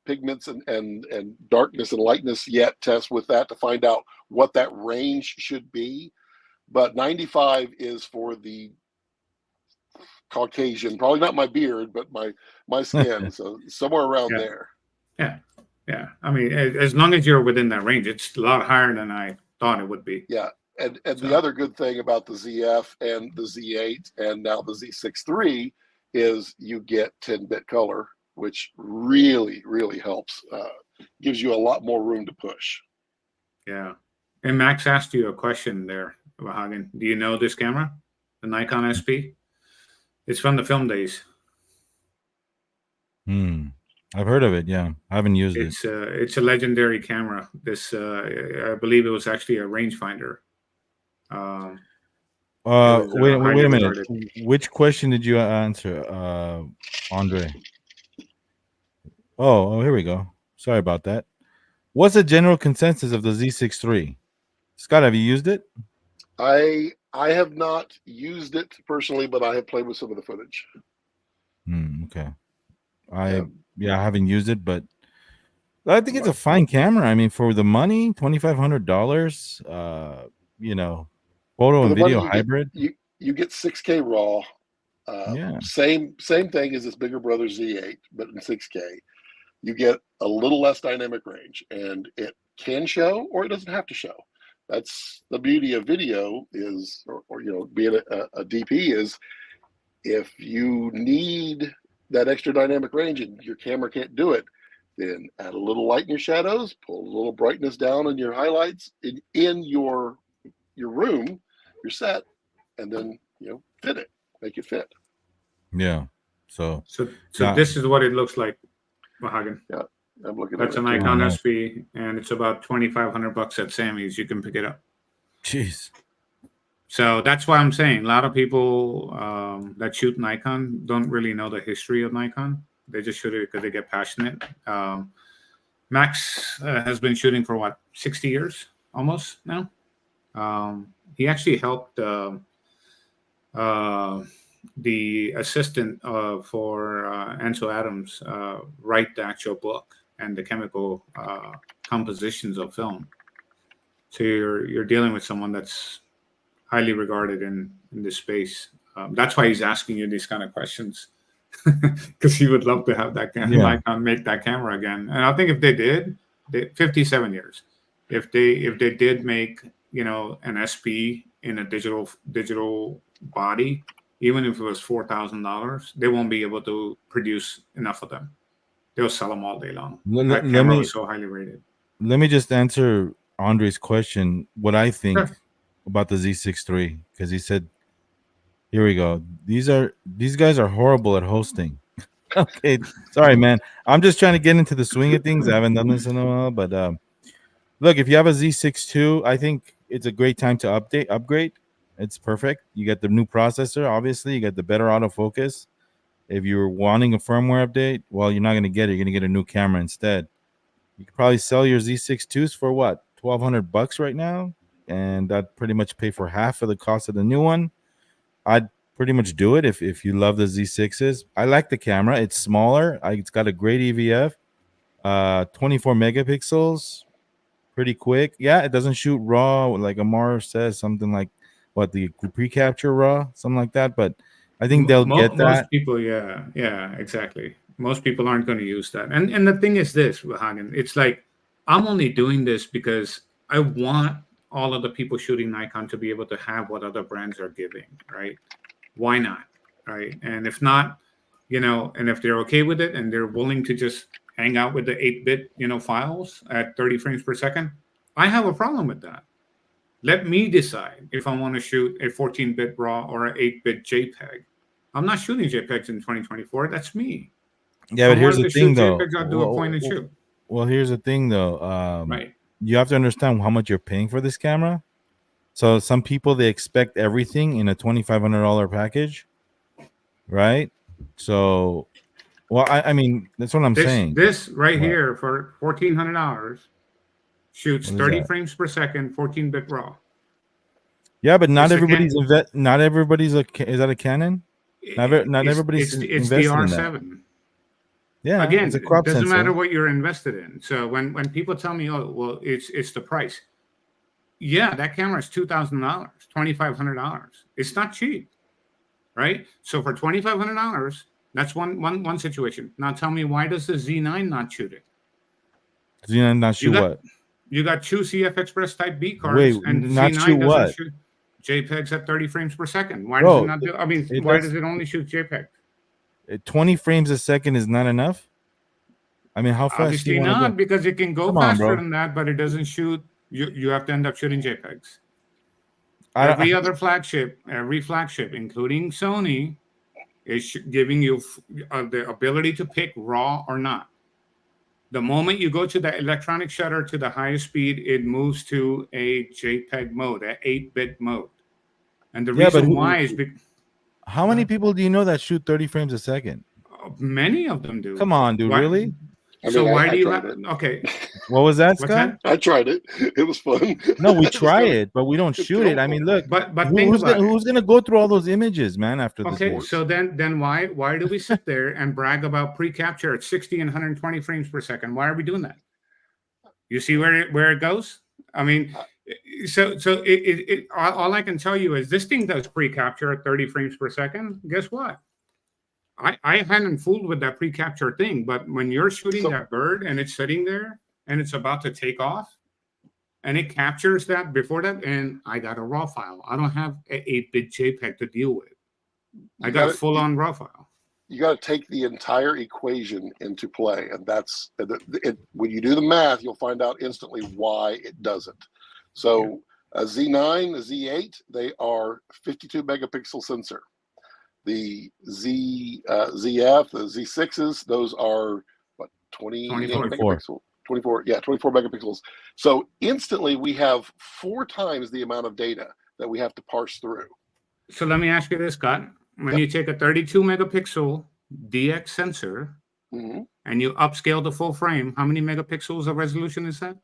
pigments and darkness and lightness yet tests with that to find out what that range should be. But 95 is for the Caucasian, probably not my beard, but my skin. So somewhere around there. Yeah. I mean, as long as you're within that range, it's a lot higher than I thought it would be. Yeah. And the other good thing about the ZF and the Z8 and now the Z6III is you get 10-bit color, which really, really helps. Gives you a lot more room to push. Yeah. And Max asked you a question there, Vahagan. Do you know this camera, the Nikon SP? It's from the film days. I've heard of it. Yeah, I haven't used it. It's a legendary camera. This, I believe, it was actually a rangefinder. Oh, was Wait highly a minute. regarded. Which question did you answer, Andre? Oh, here we go. Sorry about that. What's the general consensus of the Z6 III? Scott, have you used it? I have not used it personally, but I have played with some of the footage. Okay. Yeah. I haven't used it, but I think it's a fine camera. I mean, for the money, $2,500. You know, photo For and the money video hybrid. you get 6K raw. Yeah. Same thing as this bigger brother Z8, but in 6K. You get a little less dynamic range, and it can show or it doesn't have to show. That's the beauty of video is, or you know, being a DP is, if you need that extra dynamic range and your camera can't do it, then add a little light in your shadows, pull a little brightness down in your highlights in your room, your set, and then, you know, fit it, make it fit. Yeah. So This is what it looks like, Vahagan. Yeah, I'm looking That's at a it. Nikon nice. SP, and it's about $2,500 at Sammy's. You can pick it up. jeez. So that's why I'm saying a lot of people that shoot Nikon don't really know the history of Nikon. They just shoot it because they get passionate. Max has been shooting for what, 60 years almost now. He actually helped the assistant for Ansel Adams write the actual book and the chemical compositions of film. So you're dealing with someone that's highly regarded in this space. That's why he's asking you these kind of questions, because he would love to have that Nikon make that camera again. And I think if they did, 57 years, if they did make, you know, an SP in a digital body, even if it was $4,000, they won't be able to produce enough of them. They'll sell them all day long. That camera was so highly rated. Let me just answer Andre's question. What I think. Sure. About the Z6 III, because he said, here we go, these guys are horrible at hosting. Okay, sorry man, I'm just trying to get into the swing of things. I haven't done this in a while, but look, if you have a Z6 II, I think it's a great time to upgrade. It's perfect. You get the new processor, obviously you get the better autofocus. If you're wanting a firmware update, well, you're not going to get it. You're going to get a new camera instead. You could probably sell your Z6 IIs for what, $1,200 right now, and that pretty much pay for half of the cost of the new one. I'd pretty much do it if you love the Z6s. I like the camera. It's smaller. It's got a great EVF, 24 megapixels, pretty quick. Yeah, it doesn't shoot raw like Amar says, something like what the pre-capture raw, something like that. But I think they'll get that. Most people, yeah, exactly. Most people aren't going to use that. And the thing is this, Vahagan, it's like I'm only doing this because I want all of the people shooting Nikon to be able to have what other brands are giving, right? Why not, right? And if not, you know, and if they're okay with it and they're willing to just hang out with the 8-bit, you know, files at 30 frames per second, I have a problem with that. Let me decide if I want to shoot a 14-bit RAW or an 8-bit JPEG. I'm not shooting JPEGs in 2024. That's me. Yeah, but here's the thing, though. JPEGs, I'll do a point and shoot. Well, here's the thing, though. Right. You have to understand how much you're paying for this camera. So some people, they expect everything in a $2,500 package, right? So, well, I mean, that's what I'm saying. This right here for $1,400 shoots 30 that? frames per second, 14-bit RAW. Yeah, but not everybody's not everybody's is that a Canon? Not everybody's it's invested the R7. in that. Yeah, again, it's a crop it doesn't sensor. matter what you're invested in. So when people tell me, oh, well, it's the price. Yeah, that camera is $2,000, $2,500. It's not cheap, right? So for $2,500, that's one situation. Now tell me, why does the Z9 not shoot it? Z9 not shoot what? You got two CF Express Type B cards, and not Z9 shoot doesn't what? shoot JPEGs at 30 frames per second. Why does it not do? I mean, why does it only shoot JPEG? 20 frames a second is not enough. I mean, how fast? Obviously do you not, go? because it can go faster than that, but it doesn't shoot. You have to end up shooting JPEGs. Every flagship, including Sony, is giving you the ability to pick RAW or not. The moment you go to the electronic shutter to the highest speed, it moves to a JPEG mode, an 8-bit mode. And the Yeah, but reason why is how many people do you know that shoot 30 frames a second? many of them do. Come on, dude, Why- really? So why do you tried have? it. Okay, What was that, what's Scott? that? I tried it. It was fun. No, we It was try kinda- it, but we don't it's shoot it. I mean, look, But think about it. who's gonna go through all those images, man, after this? Okay, works? so then why do we sit there and brag about pre-capture at 60 and 120 frames per second? Why are we doing that? You see where it goes? I mean, so all I can tell you is this thing does pre-capture at 30 frames per second. Guess what? I hadn't fooled with that pre-capture thing, but when you're shooting that bird and it's sitting there and it's about to take off and it captures that before that, and I got a raw file. I don't have an 8-bit JPEG to deal with. I got a full-on raw file. You got to take the entire equation into play, and that's when you do the math, you'll find out instantly why it doesn't. So a Z9, a Z8, they are 52 megapixel sensor. The ZF, the Z6s, those are what, 24 megapixel? 24 megapixels. So instantly we have 4 times the amount of data that we have to parse through. So let me ask you this, Scott. When you take a 32 megapixel DX sensor and you upscale the full frame, how many megapixels of resolution is that?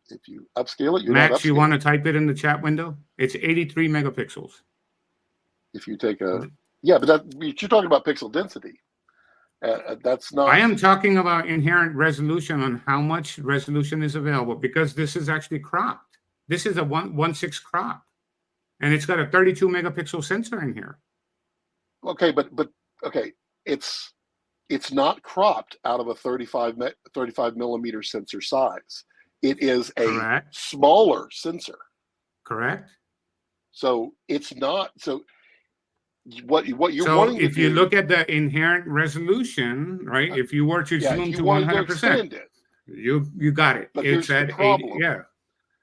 If you upscale it, Max, you want to type it in the chat window? It's 83 megapixels. If you take a, but you're talking about pixel density. That's not. I am talking about inherent resolution on how much resolution is available, because this is actually cropped. This is a 1.6 crop, and it's got a 32 megapixel sensor in here. Okay, but it's not cropped out of a 35 millimeter sensor size. It is a smaller sensor. Correct. So it's not. So what you're wanting to do. If you look at the inherent resolution, right? If you were to zoom to 100%, you got it. But it's here's the problem.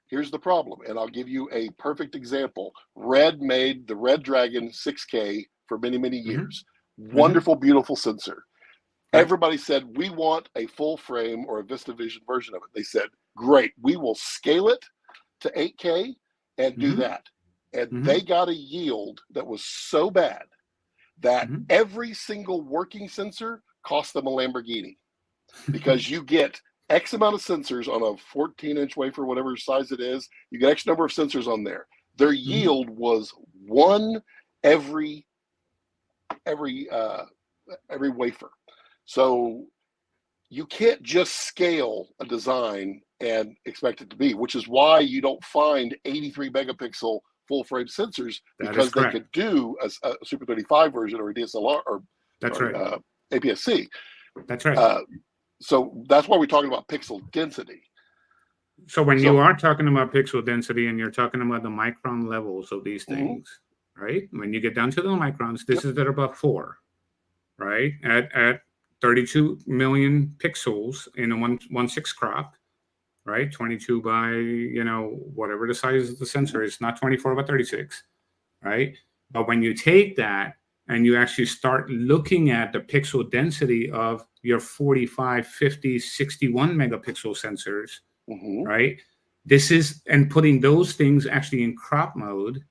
Here's the problem, and I'll give you a perfect example. Red made the Red Dragon 6K for many years. Wonderful, beautiful sensor. Everybody said, we want a full frame or a VistaVision version of it. They said, great, we will scale it to 8K and do that. And they got a yield that was so bad that every single working sensor cost them a Lamborghini, because you get X amount of sensors on a 14-inch wafer, whatever size it is. You get X number of sensors on there. Their yield was 1 every wafer. So you can't just scale a design and expect it to be, which is why you don't find 83 megapixel full frame sensors, because they could do a Super 35 version or a DSLR or APS-C. That's right. So that's why we're talking about pixel density. So when you are talking about pixel density and you're talking about the micron levels of these things, right? When you get down to the microns, this is at about 4, right? At 32 million pixels in a 1.6 crop, right? 22 by, whatever the size of the sensor is, not 24 by 36, right? But when you take that and you actually start looking at the pixel density of your 45, 50, 61 megapixel sensors, right? And putting those things actually in crop mode,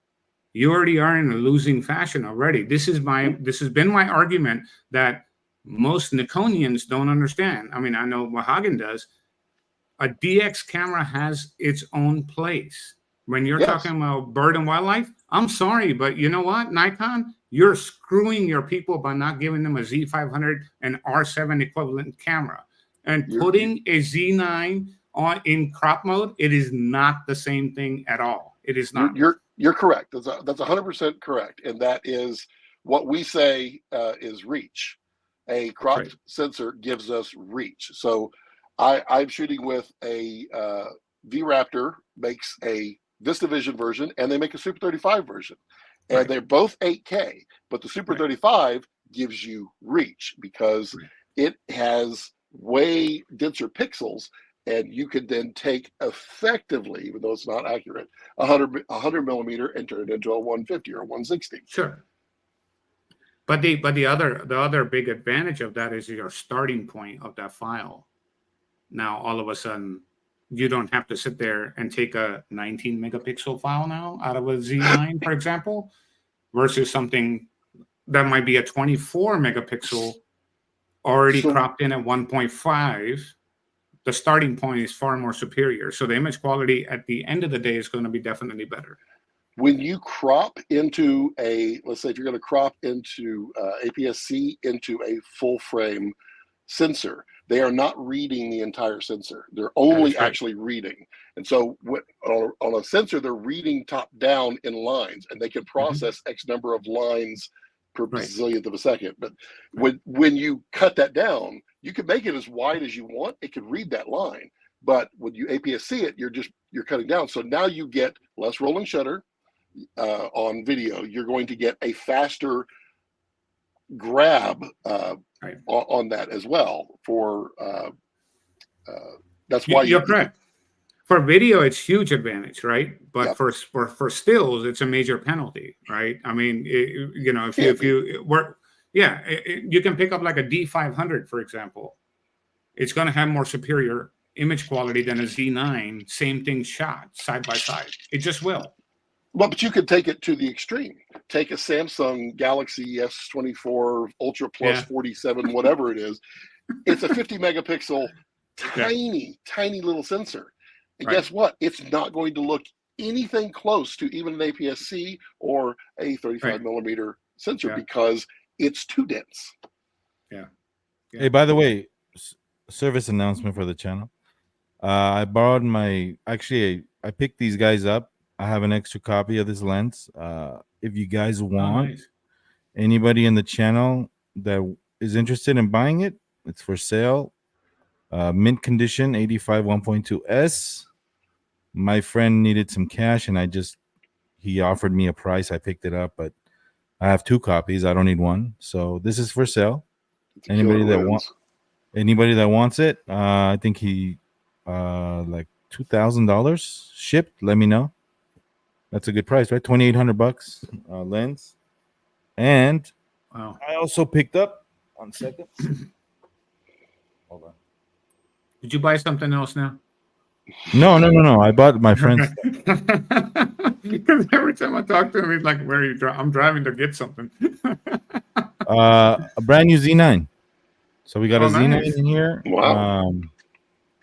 you already are in a losing fashion already. This has been my argument that most Nikonians don't understand. I mean, I know Vahagen does. A DX camera has its own place. When you're talking about bird and wildlife, I'm sorry, but you know what, Nikon? You're screwing your people by not giving them a Z500 and R7 equivalent camera. And putting a Z9 in crop mode, it is not the same thing at all. It is not. You're correct. That's 100% correct. And that is what we say is reach. A cropped sensor gives us reach. So I'm shooting with a V-Raptor, makes a VistaVision version, and they make a Super 35 version. And they're both 8K, but the Super 35 gives you reach because it has way denser pixels, and you can then take effectively, even though it's not accurate, 100 millimeter and turn it into a 150 or 160. Sure. But the other big advantage of that is your starting point of that file. Now all of a sudden you don't have to sit there and take a 19 megapixel file now out of a Z9, for example, versus something that might be a 24 megapixel already cropped in at 1.5. The starting point is far more superior. So the image quality at the end of the day is going to be definitely better. When you crop into let's say if you're going to crop into APS-C into a full frame sensor, they are not reading the entire sensor. They're only actually reading. And so on a sensor, they're reading top down in lines, and they can process X number of lines per bazillionth of a second. But when you cut that down, you can make it as wide as you want. It can read that line. But when you APS-C it, you're cutting down. So now you get less rolling shutter on video. You're going to get a faster grab on that as well. For that's why you're correct. For video, it's huge advantage, right? But for stills, it's a major penalty, right? I mean, if you work, you can pick up like a D500, for example. It's going to have more superior image quality than a Z9. Same thing shot side by side. It just will. Well, but you could take it to the extreme. Take a Samsung Galaxy S24 Ultra Plus 47, whatever it is. It's a 50 megapixel, tiny little sensor. And guess what? It's not going to look anything close to even an APS-C or a 35 millimeter sensor because it's too dense. Hey, by the way, service announcement for the channel. I borrowed I picked these guys up. I have an extra copy of this lens. If you guys want, anybody in the channel that is interested in buying it, it's for sale. Mint condition, 85 1.2S. My friend needed some cash, and he offered me a price. I picked it up, but I have 2 copies. I don't need one. So this is for sale. Anybody that wants it, I think he like $2,000 shipped. Let me know. That's a good price, right? $2,800 lens. And I also picked up 1 second. Hold on. Did you buy something else now? No. I bought my friend's. Because every time I talk to him, he's like, "Where are you? I'm driving to get something." A brand new Z9. So we got a Z9 in here. Wow.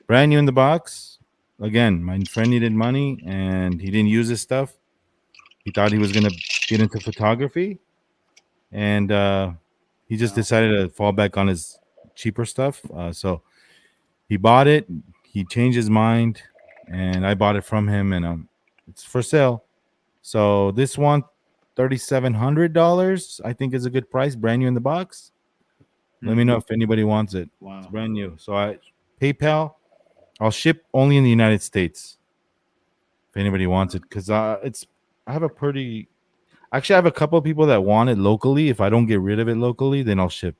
Brand new in the box. Again, my friend needed money and he didn't use his stuff. He thought he was gonna get into photography, and he just decided to fall back on his cheaper stuff. So he bought it. He changed his mind, and I bought it from him, and it's for sale. So this one, $3,700, I think is a good price, brand new in the box. Let me know if anybody wants it. Wow, it's brand new. So PayPal, I'll ship only in the United States if anybody wants it, because I have a couple of people that want it locally. If I don't get rid of it locally, then I'll ship.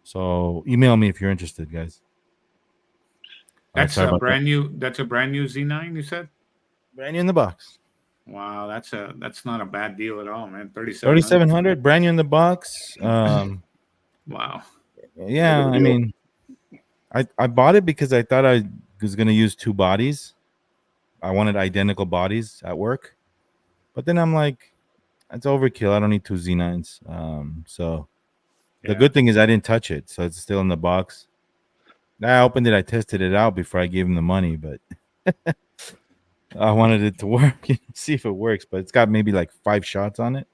So email me if you're interested, guys. That's a brand new Z9, you said? Brand new in the box. Wow, that's not a bad deal at all, man. $3,700, brand new in the box. Wow. Yeah, I mean, I bought it because I thought I was gonna use 2 bodies. I wanted identical bodies at work, but then I'm like, it's overkill. I don't need 2 Z9s. So the good thing is I didn't touch it, so it's still in the box. I opened it. I tested it out before I gave him the money, but I wanted it to work, see if it works. But it's got maybe like 5 shots on it.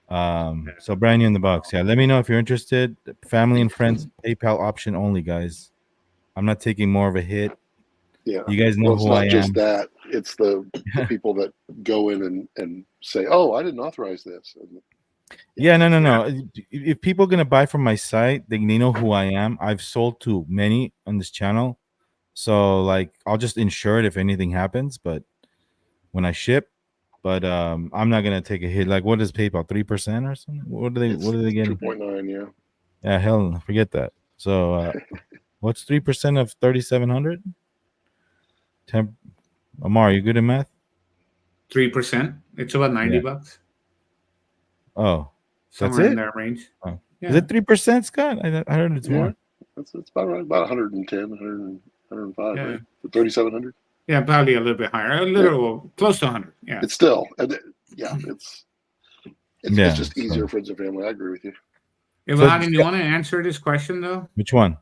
So brand new in the box. Yeah, let me know if you're interested. Family and friends, PayPal option only, guys. I'm not taking more of a hit. Yeah, you guys know who I am. It's not just that; it's the people that go in and say, "Oh, I didn't authorize this." No. If people are gonna buy from my site, they know who I am. I've sold to many on this channel, so like I'll just insure it if anything happens. But when I ship, I'm not gonna take a hit. Like, what is PayPal? 3% or something? What are they getting? 2.9, yeah. Yeah, hell, forget that. So, what's 3% of 3,700? Amar, you good at math? 3%. It's about $90. Oh, somewhere in that range. Oh. Yeah. Is it 3%, Scott? I heard it's more. It's about right, about 110, 100. 105, Yeah. right? For 3,700. Yeah, probably a little bit higher, a little close to 100. Yeah. It's still, yeah, it's Yeah, just easier, friends and family. I agree with you. Hey, So- Vahagan, you want to answer this question though? Which one?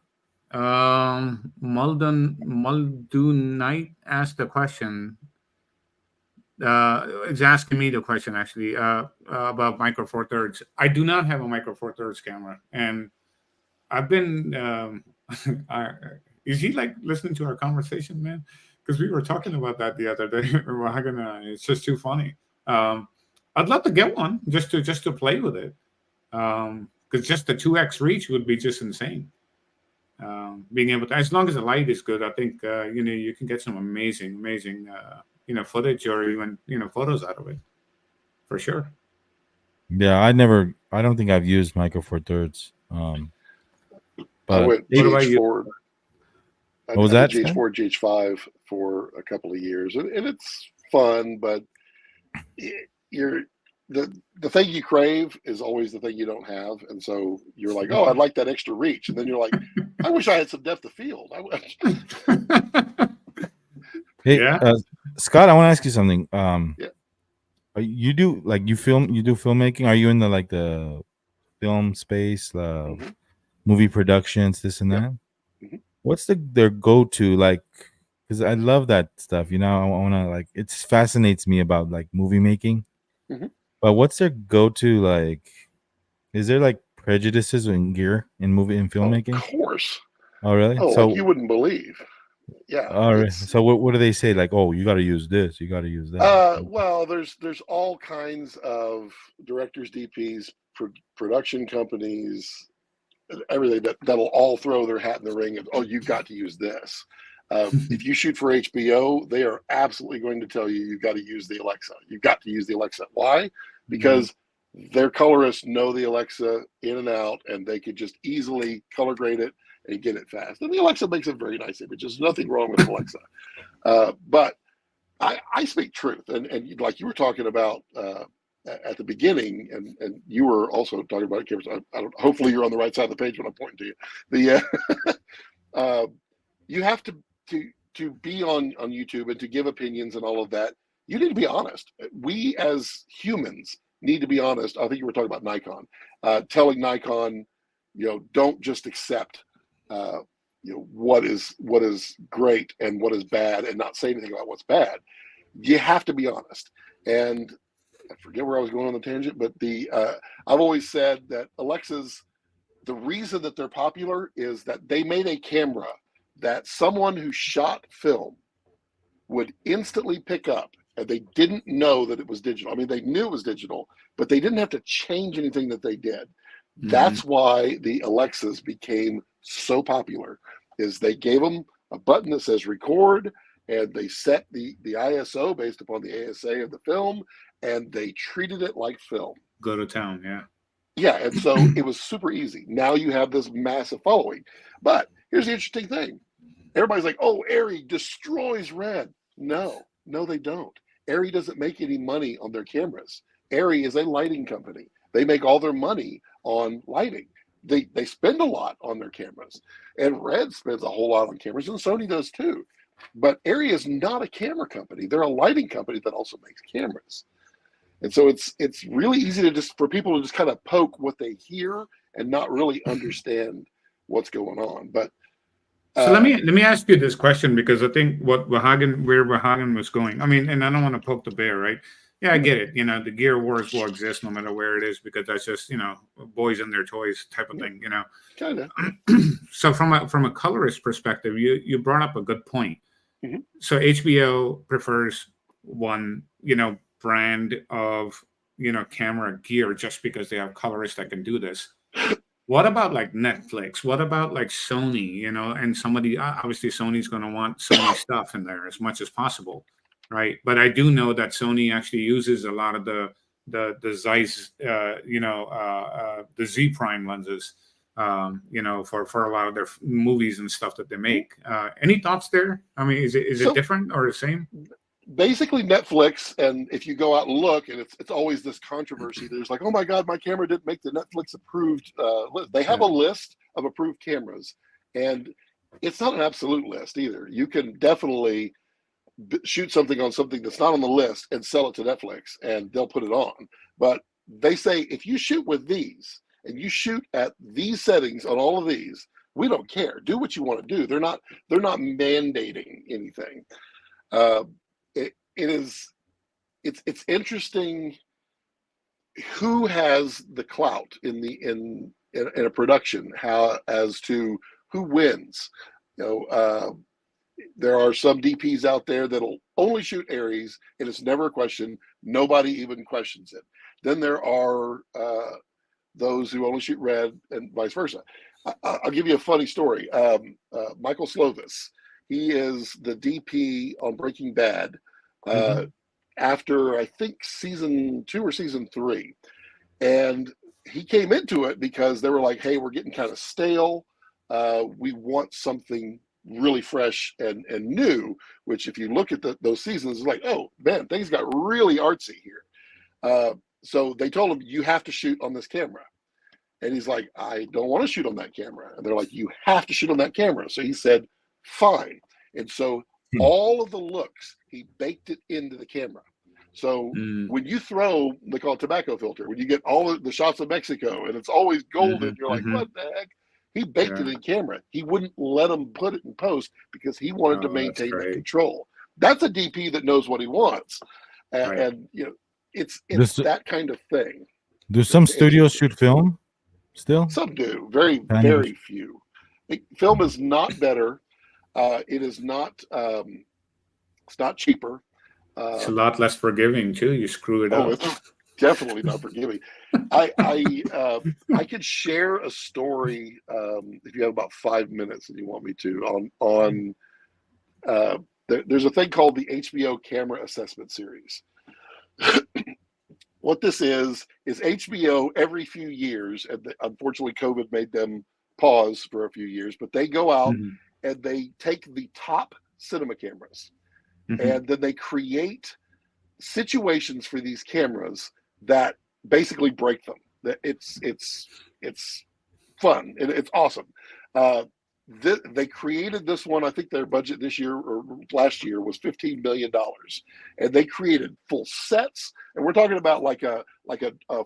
Muldunite asked the question. It's asking me the question actually about Micro Four Thirds. I do not have a Micro Four Thirds camera, and I've been. Is he like listening to our conversation, man? Because we were talking about that the other day. It's just too funny. I'd love to get one just to play with it, because just the 2x reach would be just insane. Being able to, as long as the light is good, I think you can get some amazing footage or even photos out of it, for sure. Yeah, I don't think I've used Micro Four Thirds. I But went What about you? GH4. What was I that, did GH4, GH5 for a couple of years, and it's fun, but the thing you crave is always the thing you don't have, and so you're like, oh, I'd like that extra reach, and then you're like, I wish I had some depth of field. hey, Yeah. Scott, I want to ask you something. Yeah. You do filmmaking? Are you in the film space, movie productions, this and Yeah. that? Mhm. What's their go-to, like? Because I love that stuff. I want to it fascinates me about movie making. Mhm. But what's their go-to, like? Is there prejudices in gear in filmmaking? Of course. Oh, really? Oh, So like you wouldn't believe. Yeah. all right. So what do they say? Like, oh, you got to use this. You got to use that. Well, there's all kinds of directors, DPs, production companies, everything that'll all throw their hat in the ring of, oh, you've got to use this. If you shoot for HBO, they are absolutely going to tell you you've got to use the Alexa. You've got to use the Alexa. Why? Because their colorists know the Alexa in and out, and they could just easily color grade it and get it fast. And the Alexa makes a very nice image. There's nothing wrong with Alexa. But I speak truth. And like you were talking about at the beginning, and you were also talking about cameras. Hopefully you're on the right side of the page when I'm pointing to you. You have to be on YouTube and to give opinions and all of that. You need to be honest. We as humans need to be honest. I think you were talking about Nikon, telling Nikon, don't just accept, what is great and what is bad, and not say anything about what's bad. You have to be honest. And I forget where I was going on the tangent, but I've always said that Alexas, the reason that they're popular is that they made a camera that someone who shot film would instantly pick up, and they didn't know that it was digital. I mean, they knew it was digital, but they didn't have to change anything that they did. Mm-hmm. That's why the Alexas became so popular, is they gave them a button that says record, and they set the ISO based upon the ASA of the film, and they treated it like film. Go to town, yeah. Yeah, and so it was super easy. Now you have this massive following. But here's the interesting thing. Everybody's like, oh, Arri destroys Red. No, they don't. Arri doesn't make any money on their cameras. Arri is a lighting company. They make all their money on lighting. They spend a lot on their cameras. And Red spends a whole lot on cameras, and Sony does too. But Arri is not a camera company. They're a lighting company that also makes cameras. And so it's really easy for people to just kind of poke what they hear and not really understand what's going on. But so let me ask you this question, because I think where Vahagan was going. I mean, and I don't want to poke the bear, right? Yeah, I get it. The gear wars will exist no matter where it is, because that's just boys and their toys type of thing. Kind of. So from a colorist perspective, you brought up a good point. Mm-hmm. So HBO prefers one brand of camera gear just because they have colorists that can do this. What about like Netflix? What about like Sony? And somebody, obviously Sony's going to want Sony stuff in there as much as possible, right? But I do know that Sony actually uses a lot of the Zeiss, the Z prime lenses, for a lot of their movies and stuff that they make. Any thoughts there? I mean, is it different or the same? Basically Netflix, and if you go out and look, and it's always this controversy. There's like, oh my God, my camera didn't make the Netflix approved list. They have a list of approved cameras, and it's not an absolute list either. You can definitely shoot something on something that's not on the list and sell it to Netflix, and they'll put it on. But they say if you shoot with these and you shoot at these settings on all of these, we don't care. Do what you want to do. They're not mandating anything. It's interesting who has the clout in a production, as to who wins. There are some DPs out there that'll only shoot Aries, and it's never a question. Nobody even questions it. Then there are those who only shoot Red, and vice versa. I'll give you a funny story. Michael Slovis, he is the DP on Breaking Bad after, I think, season 2 or season 3. And he came into it because they were like, hey, we're getting kind of stale. We want something really fresh and new, which if you look at those seasons, it's like, oh man, things got really artsy here. So they told him, you have to shoot on this camera. And he's like, I don't want to shoot on that camera. And they're like, you have to shoot on that camera. So he said, fine. And so all of the looks, he baked it into the camera. So when you throw, they call it tobacco filter, when you get all of the shots of Mexico and it's always golden, you're like, what the heck? He baked it in camera. He wouldn't let them put it in post because he wanted to maintain the control. That's a DP that knows what he wants. And it's that kind of thing. Do some studios shoot film still? Some do. Very, very few. Film is not better. It is not, it's not cheaper. It's a lot less forgiving too. You screw it up. It's definitely not forgiving. I could share a story if you have about 5 minutes and you want me to on there's a thing called the HBO Camera Assessment Series. What this is HBO every few years, and unfortunately COVID made them pause for a few years, but they go out and they take the top cinema cameras and then they create situations for these cameras that basically break them. That it's fun and it's awesome. They created this one. I think their budget this year or last year was $15 million, and they created full sets. And we're talking about like a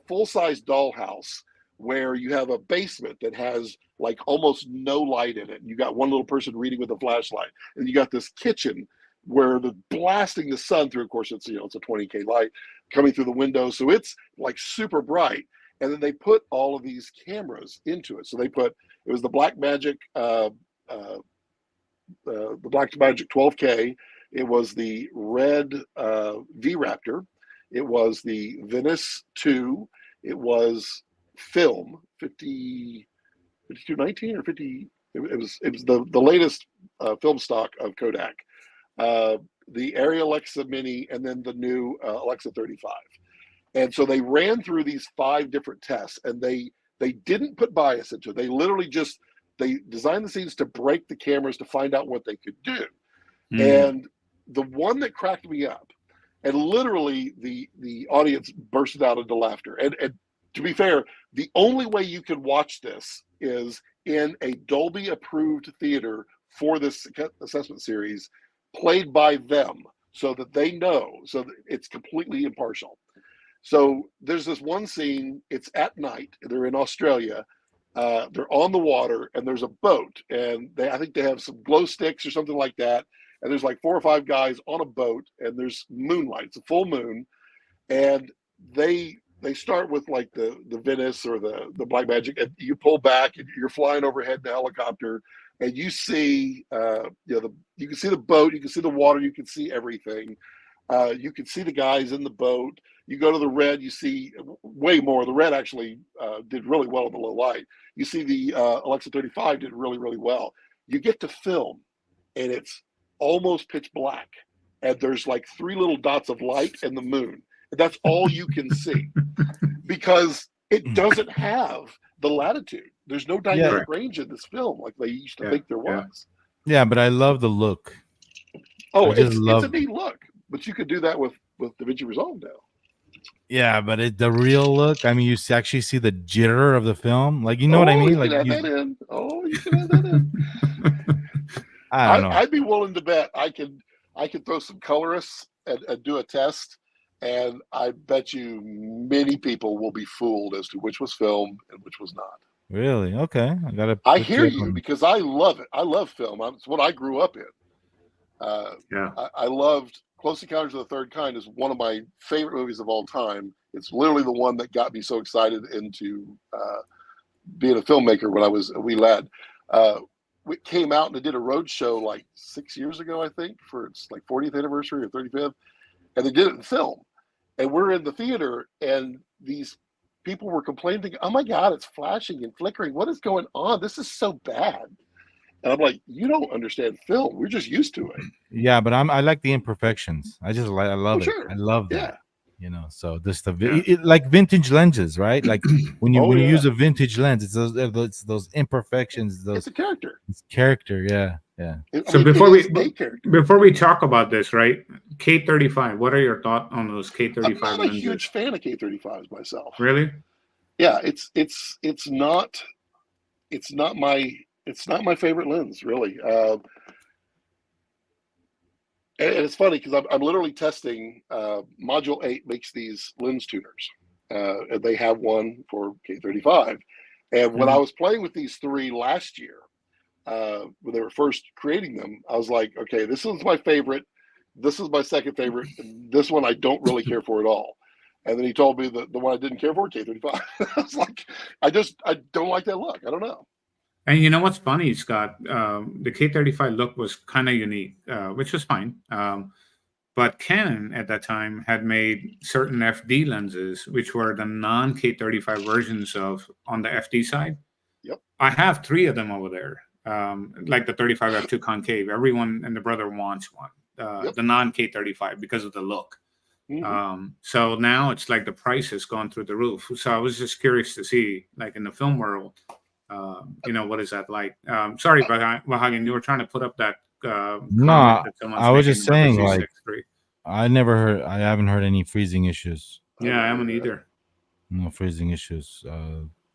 full-size dollhouse where you have a basement that has like almost no light in it. And you got one little person reading with a flashlight, and you got this kitchen where the blasting the sun through. Of course, it's it's a 20K light coming through the window, so it's like super bright. And then they put all of these cameras into it. So it was the Blackmagic, the Blackmagic 12K. It was the Red V-Raptor. It was the Venice 2. It was Film 5219 or 50. It was the latest film stock of Kodak. The Arri Alexa Mini, and then the new Alexa 35. And so they ran through these 5 different tests, and they didn't put bias into it. They literally they designed the scenes to break the cameras to find out what they could do. And the one that cracked me up, and literally the audience bursted out into laughter. And to be fair, the only way you can watch this is in a Dolby approved theater for this assessment series, played by them, so that they know, so that it's completely impartial. So there's this one scene, it's at night, they're in Australia, they're on the water, and there's a boat, and I think they have some glow sticks or something like that, and there's like 4 or 5 guys on a boat, and there's moonlight, it's a full moon, and they start with like the Venice or the Blackmagic, and you pull back, and you're flying overhead in the helicopter, and you see you can see the boat, you can see the water, you can see everything. You can see the guys in the boat. You go to the Red, you see way more. The Red actually did really well in the low light. You see the Alexa 35 did really, really well. You get to film, and it's almost pitch black. And there's like 3 little dots of light and the moon. And that's all you can see because it doesn't have the latitude. There's no dynamic range in this film like they used to think there was. Yeah, but I love the look. Oh, it's a neat look. But you could do that with DaVinci Resolve now. Yeah, but the real look, I mean, you actually see the jitter of the film. Like, you know what I mean? Like, you can add that in. I don't know. I'd be willing to bet I could throw some colorists and do a test, and I bet you many people will be fooled as to which was film and which was not. Really? Okay. I gotta. I look hear up you on- because I love it. I love film. It's what I grew up in. Yeah. I loved Close Encounters of the Third Kind is one of my favorite movies of all time. It's literally the one that got me so excited into being a filmmaker when I was a wee lad. We came out and it did a road show like 6 years ago, I think, for its like 40th anniversary or 35th, and they did it in film. And we're in the theater, and these people were complaining, "Oh my God, it's flashing and flickering. What is going on? This is so bad." And I'm like, "You don't understand film. We're just used to it." Yeah, but I like the imperfections. I love Oh, it. sure. I love that. Yeah. You know, so this Yeah. like vintage lenses, right? Like when you Oh, you yeah. use a vintage lens, it's those imperfections, those It's a character. it's character. Yeah, yeah. So It is a character. before we talk about this, right? K35. What are your thoughts on those K35 I'm not a lenses? huge fan of K35s myself. Really? Yeah, it's not my favorite lens, really. And it's funny because I'm literally testing. Module 8 makes these lens tuners, and they have one for K35. And when I was playing with these three last year, when they were first creating them, I was like, okay, this is my favorite. This is my second favorite. And this one I don't really care for at all. And then he told me the one I didn't care for, K35. I was like, I don't like that look. I don't know. And you know what's funny, Scott? The K35 look was kind of unique, which was fine. But Canon at that time had made certain FD lenses, which were the non-K35 versions of on the FD side. Yep. I have 3 of them over there, like the 35 f2 concave. Everyone and the brother wants one, the non-K35 because of the look. Mm-hmm. So now it's like the price has gone through the roof. So I was just curious to see, like in the film world, what is that like? Sorry, Vahagan, you were trying to put up that comment that someone's I was making just about the saying, like, Z6III. I haven't heard any freezing issues. Yeah, I haven't either. No freezing issues.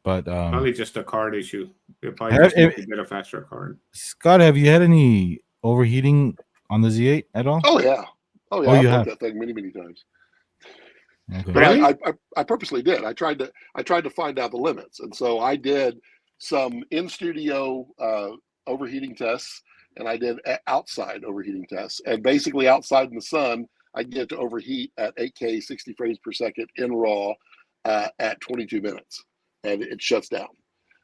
But Probably just a card issue. It probably just needs to get a faster card. Scott, have you had any overheating on the Z8 at all? Oh yeah. Oh, I've you broke have? that thing many times. Okay. But Really? I purposely did. I tried to find out the limits, and so I did some in studio overheating tests, and I did outside overheating tests. And basically, outside in the sun, I get to overheat at 8K 60 frames per second in RAW at 22 minutes, and it shuts down.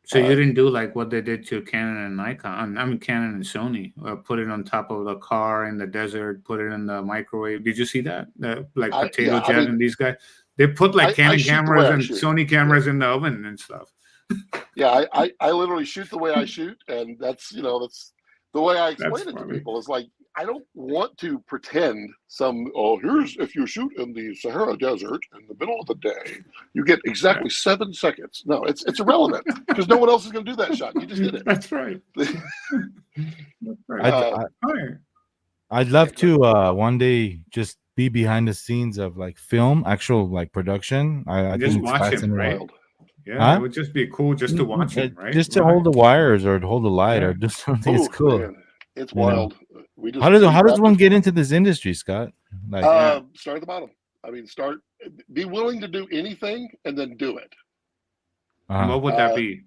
So you didn't do like what they did to Canon and Nikon. I mean, Canon and Sony. Put it on top of the car in the desert. Put it in the microwave. Did you see that? Like Potato Jet and these guys. They put like Canon cameras and Sony cameras in the oven and stuff. Yeah, I literally shoot the way I shoot, and that's the way I explain it to people. It's like, I don't want to pretend here's if you shoot in the Sahara Desert in the middle of the day, you get exactly 7 seconds. No, it's irrelevant because no one else is going to do that shot. You just did it. That's right. That's right. I'd love to one day just be behind the scenes of like film, actual like production. I just think it's watch him, right? wild. Yeah, it would just be cool just to watch him, right? Just to hold the wires or hold the light or do something. It's cool. Man. It's wild. How does one get into this industry, Scott? Like, start at the bottom. I mean, be willing to do anything and then do it. What would that be?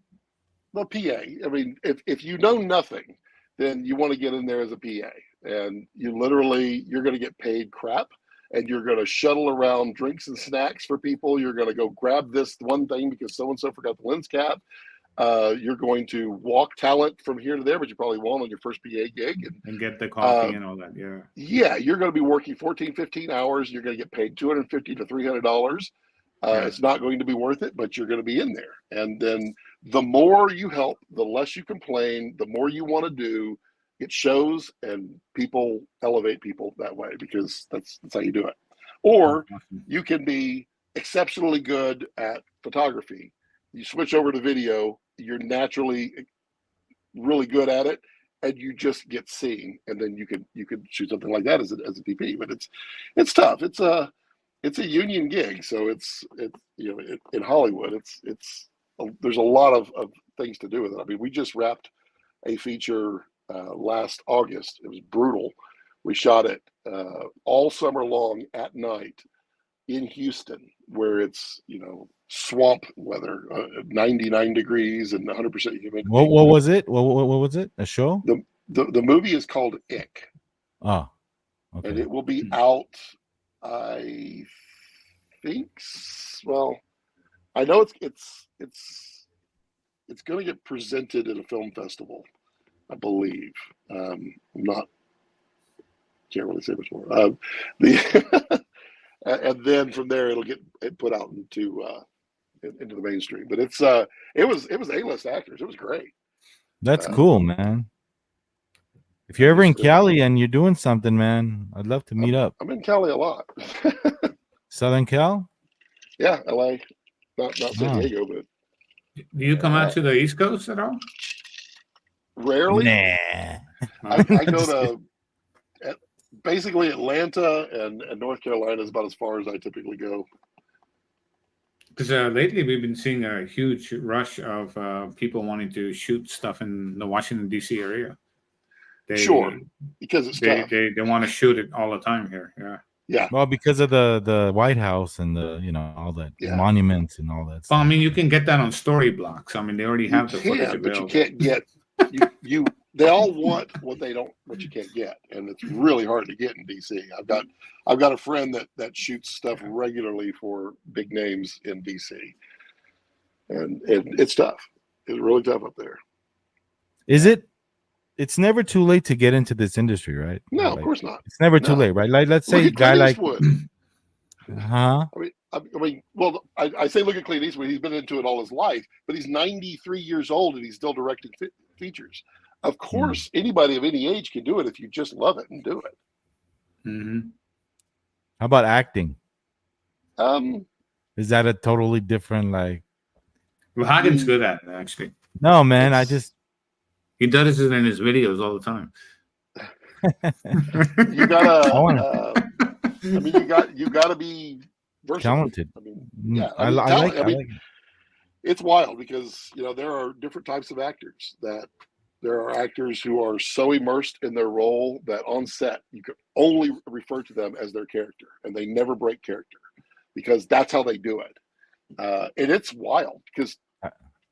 Well, PA. I mean, if you know nothing, then you want to get in there as a PA, and you're going to get paid crap, and you're going to shuttle around drinks and snacks for people. You're going to go grab this one thing because so-and-so forgot the lens cap. You're going to walk talent from here to there, but you probably won't on your first PA gig. And get the coffee and all that, yeah. Yeah, you're going to be working 14, 15 hours. You're going to get paid $250 to $300. It's not going to be worth it, but you're going to be in there. And then the more you help, the less you complain, the more you want to do. It shows, and people elevate people that way because that's how you do it. Or you can be exceptionally good at photography. You switch over to video, you're naturally really good at it, and you just get seen, and then you could shoot something like that as a DP. But it's tough. It's a union gig, so it's in Hollywood. There's a lot of things to do with it. I mean, we just wrapped a feature last August. It was brutal. We shot it all summer long at night in Houston, where it's, swamp weather, 99 degrees and 100% humidity. What was it? What was it? A show? The movie is called Ick. Oh, okay. And it will be out, I think. Well, I know it's going to get presented at a film festival, I believe. Can't really say much more. And then from there it'll get put out into the mainstream. But it was A-list actors. It was great. That's cool, man. If you're ever in Cali and you're doing something, man, I'd love to meet up. I'm in Cali a lot. Southern Cal? Yeah, LA. Not San Diego, but. Do you come out to the East Coast at all? Rarely. Nah. I go to basically Atlanta and North Carolina is about as far as I typically go. Because lately we've been seeing a huge rush of people wanting to shoot stuff in the Washington, D.C. area. Sure, because it's tough. They want to shoot it all the time here. Yeah. Yeah. Well, because of the White House and the all that monuments and all that. Well, stuff. I mean, you can get that on story blocks. I mean, they already have the footage available. But you can't get you. They all want what you can't get, and it's really hard to get in DC. I've got a friend that shoots stuff regularly for big names in DC, and it's tough. It's really tough up there. Is it? It's never too late to get into this industry, right? No, of course not. It's never too late, right? Like, let's say a guy like, I mean, well, I say look at Clint Eastwood. He's been into it all his life, but he's 93 years old and he's still directing features. Of course, anybody of any age can do it if you just love it and do it. Mm-hmm. How about acting? Is that a totally different like? Well, Hagen's good at it, actually. No, man, he does it in his videos all the time. You gotta. I mean, you gotta be versatile. Talented. I mean, I like it. It's wild because there are different types of actors. That there are actors who are so immersed in their role that on set you can only refer to them as their character, and they never break character because that's how they do it. And it's wild because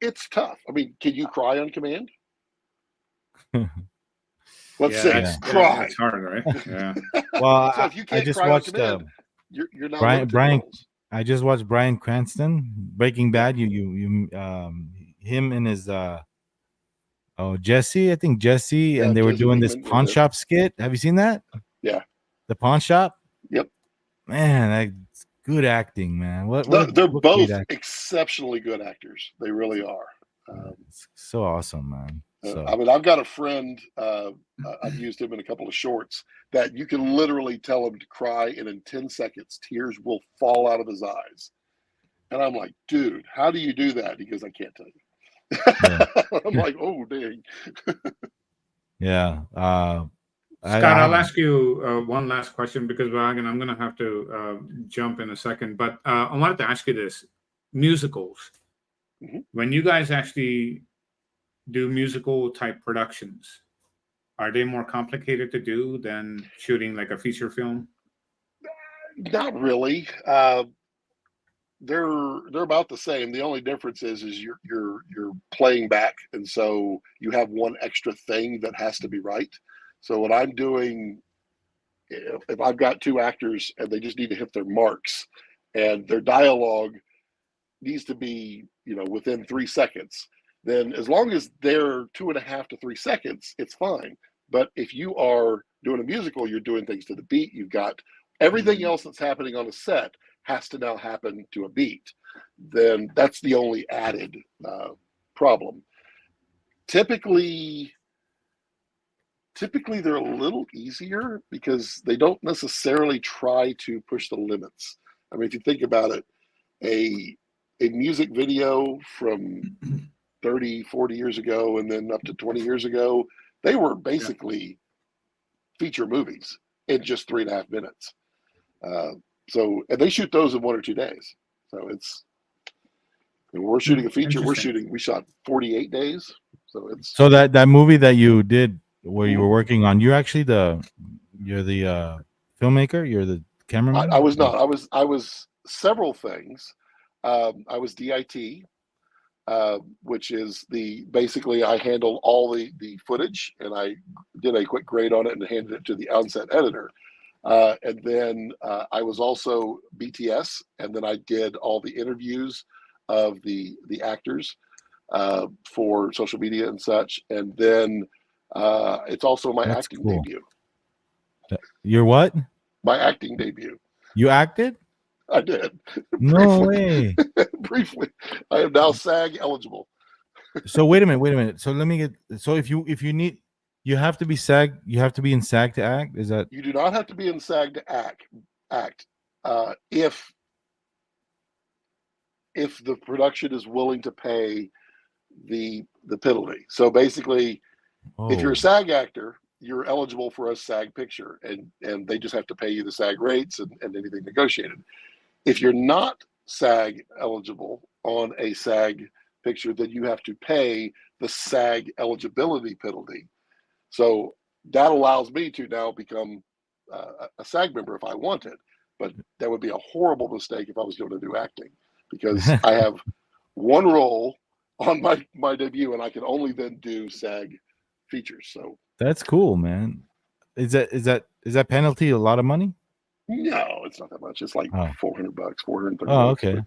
it's tough. I mean, can you cry on command? Let's say cry. It's hard, right? Yeah. Well, so if you can't I just cry watched on command, you're not Brian. I just watched Bryan Cranston, Breaking Bad. Him and his Jesse, I think Jesse, and they were doing this pawn shop skit. Have you seen that? Yeah. The pawn shop. Yep. Man, that's good acting, man. They're both exceptionally good actors. They really are. It's so awesome, man. I mean, I've got a friend. I've used him in a couple of shorts that you can literally tell him to cry, and in 10 seconds, tears will fall out of his eyes. And I'm like, dude, how do you do that? He goes, I can't tell you. Yeah. I'm like, oh, dang. Yeah. Scott, I'll ask you one last question because I'm going to have to jump in a second. But I wanted to ask you this. Musicals. Mm-hmm. When you guys actually do musical type productions, are they more complicated to do than shooting like a feature film? Not really. They're about the same. The only difference is you're playing back, and so you have one extra thing that has to be right. So what I'm doing, if I've got two actors and they just need to hit their marks, and their dialogue needs to be within 3 seconds, then as long as they're 2.5 to 3 seconds, it's fine. But if you are doing a musical, you're doing things to the beat. You've got everything else that's happening on a set has to now happen to a beat. Then that's the only added problem. Typically they're a little easier because they don't necessarily try to push the limits. I mean, if you think about it, a music video from 30, 40 years ago and then up to 20 years ago, they were basically feature movies in just 3.5 minutes. And they shoot those in 1 or 2 days. So when we're shooting a feature, we shot 48 days. So that movie that you did where you were working on. You're actually you're the filmmaker. You're the cameraman. I was not. I was several things. I was DIT, which is basically I handle all the footage, and I did a quick grade on it and handed it to the onset editor. And then I was also BTS, and then I did all the interviews of the actors for social media and such. And then it's also my acting debut. Your what? My acting debut. You acted? I did. No way. Briefly, I am now SAG eligible. So wait a minute. So let me get. So if you need, you have to be SAG. You have to be in SAG to act. Is that? You do not have to be in SAG to act. If the production is willing to pay the penalty. So basically, if you're a SAG actor, you're eligible for a SAG picture, and they just have to pay you the SAG rates and anything negotiated. If you're not SAG eligible on a SAG picture, then you have to pay the SAG eligibility penalty. So that allows me to now become a SAG member if I wanted, but that would be a horrible mistake if I was going to do acting, because I have one role on my debut, and I can only then do SAG features. So that's cool, man. Is that penalty a lot of money? No, it's not that much. It's like $400, $430. Oh, okay.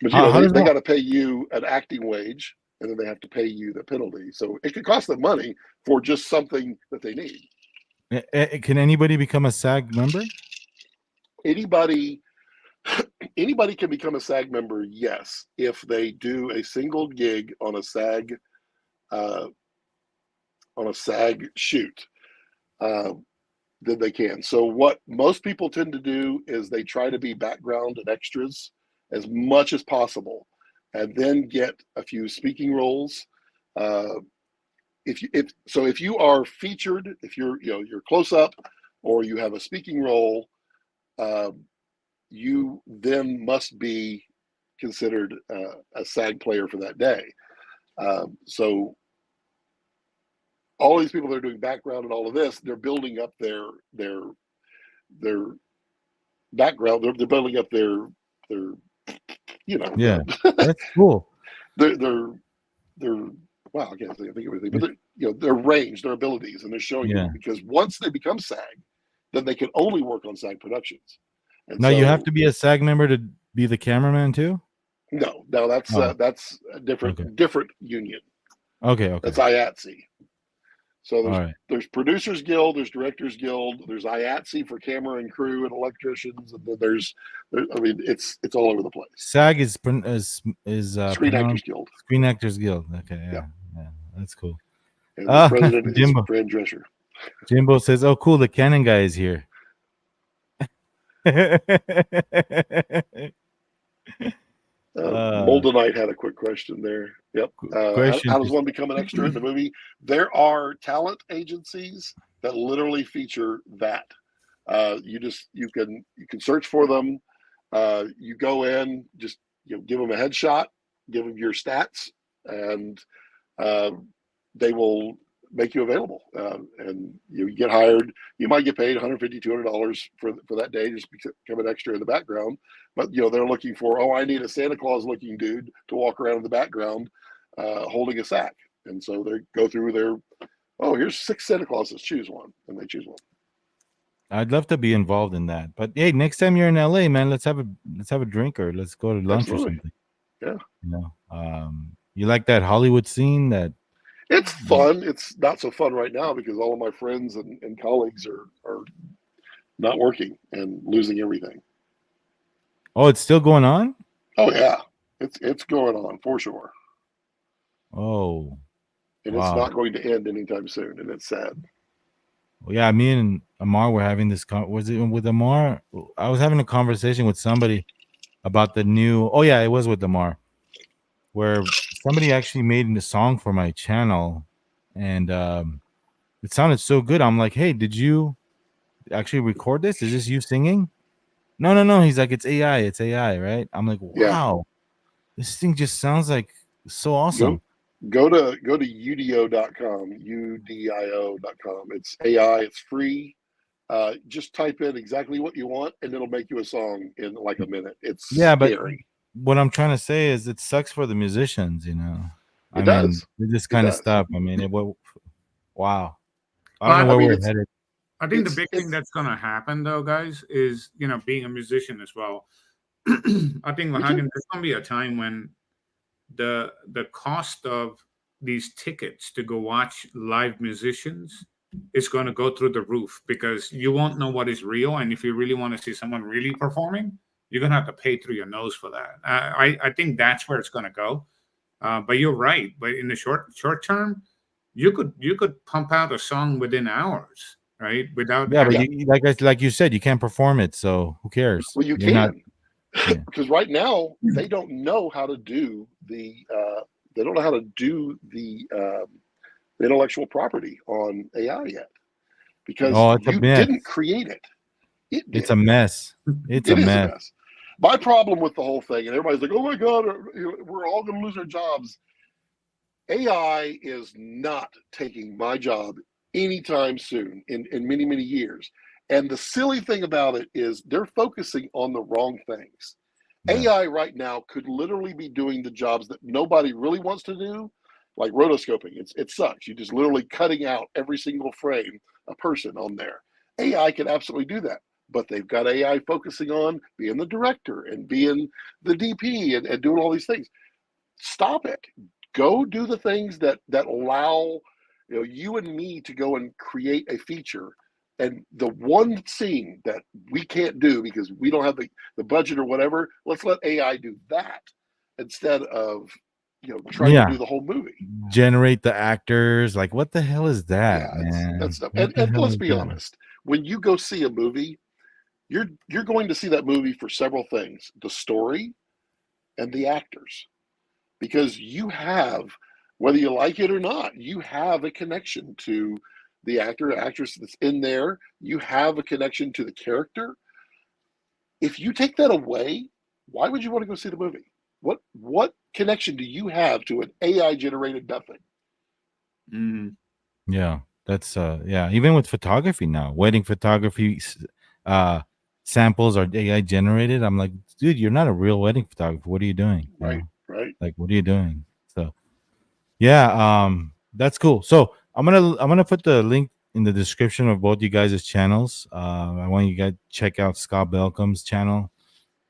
But you know, they got to pay you an acting wage, and then they have to pay you the penalty. So it could cost them money for just something that they need. Can anybody become a SAG member? Anybody can become a SAG member, yes, if they do a single gig on a SAG shoot. Then they can. So what most people tend to do is they try to be background and extras as much as possible, and then get a few speaking roles. If you are featured, if you're close up, or you have a speaking role, you then must be considered a SAG player for that day. So all these people that are doing background and all of this, they're building up their background. They're building up their Yeah, that's cool. They're wow, I can't think of everything, but their range, their abilities, and they're showing you, because once they become SAG, then they can only work on SAG productions. And now you have to be a SAG member to be the cameraman too? No, that's a different union. Okay. That's IATSE. So there's Producers Guild, there's Directors Guild, there's IATSE for camera and crew and electricians, and then there's it's all over the place. SAG is Screen Actors Guild. Screen Actors Guild. Okay, yeah, that's cool. And the president is Fran Drescher. Jimbo says, "Oh, cool, the Canon guy is here." Moldenite had a quick question there. Yep. How does one become an extra in the movie? There are talent agencies that literally feature that. You can search for them. You go in, just give them a headshot, give them your stats, and they will make you available. And you get hired. You might get paid $150, $200 for that day, just become an extra in the background. But they're looking for, I need a Santa Claus looking dude to walk around in the background holding a sack. And so they go through here's 6 Santa Clauses, choose one, and they choose one. I'd love to be involved in that. But hey, next time you're in LA, man, let's have a drink, or let's go to lunch. Absolutely. Or something. Yeah. You like that Hollywood scene? That it's fun. It's not so fun right now because all of my friends and colleagues are not working and losing everything. Oh, it's still going on? Oh yeah. It's going on for sure. Oh. And it's not going to end anytime soon, and it's sad. Well, yeah, me and Amar were having this. Was it with Amar? I was having a conversation with somebody about the new. Oh yeah, it was with Amar, where somebody actually made a song for my channel, and it sounded so good. I'm like, hey, did you actually record this? Is this you singing? No. He's like, it's AI, right? I'm like, wow, this thing just sounds like so awesome. Go to udio.com, udio.com. It's AI. It's free. Just type in exactly what you want, and it'll make you a song in like a minute. It's Yeah, but scary. what I'm trying to say is it sucks for the musicians, you know. It I mean, does. this It kind of does. stuff. I mean, wow. I don't Well, know I where mean, we're it's headed. I think the it's big thing it's that's going to happen, though, guys, is being a musician as well. I think me too. there's going to be a time when the cost of these tickets to go watch live musicians is going to go through the roof, because you won't know what is real, and if you really want to see someone really performing, you're going to have to pay through your nose for that. I think that's where it's going to go. But you're right. But in the short term, you could pump out a song within hours, right? Without Yeah, but actually. Yeah. you, like you said, you can't perform it, so who cares? Well, you You're not. can. Yeah. Because right now they don't know how to do the intellectual property on AI yet, because Oh, it's a you mess. didn't create it. It It's did. a mess. It's a It is a mess. mess. My problem with the whole thing, and everybody's like, "Oh my God, we're all going to lose our jobs." AI is not taking my job anytime soon in many, many years. And the silly thing about it is they're focusing on the wrong things. Yeah. AI right now could literally be doing the jobs that nobody really wants to do, like rotoscoping. It sucks. You're just literally cutting out every single frame a person on there. AI can absolutely do that, but they've got AI focusing on being the director and being the DP and doing all these things. Stop it. Go do the things that allow you and me to go and create a feature. And the one scene that we can't do because we don't have the budget or whatever, let's let AI do that instead of trying to Yeah. do the whole movie. Generate the actors. Like, what the hell is that, Yeah, that's man? stuff. What the And hell let's is be that? honest, when you go see a movie, you're going to see that movie for several things: the story and the actors, because you have, whether you like it or not, you have a connection to the actor, actress that's in there. You have a connection to the character. If you take that away, why would you want to go see the movie? What connection do you have to an AI generated nothing? Mhm. Yeah, that's yeah. Even with photography now, wedding photography, samples are AI generated. I'm like, dude, you're not a real wedding photographer. What are you doing? You Right, know, right. like, what are you doing? So yeah, that's cool. So I'm gonna put the link in the description of both you guys' channels. I want you guys to check out Scott Balkum's channel.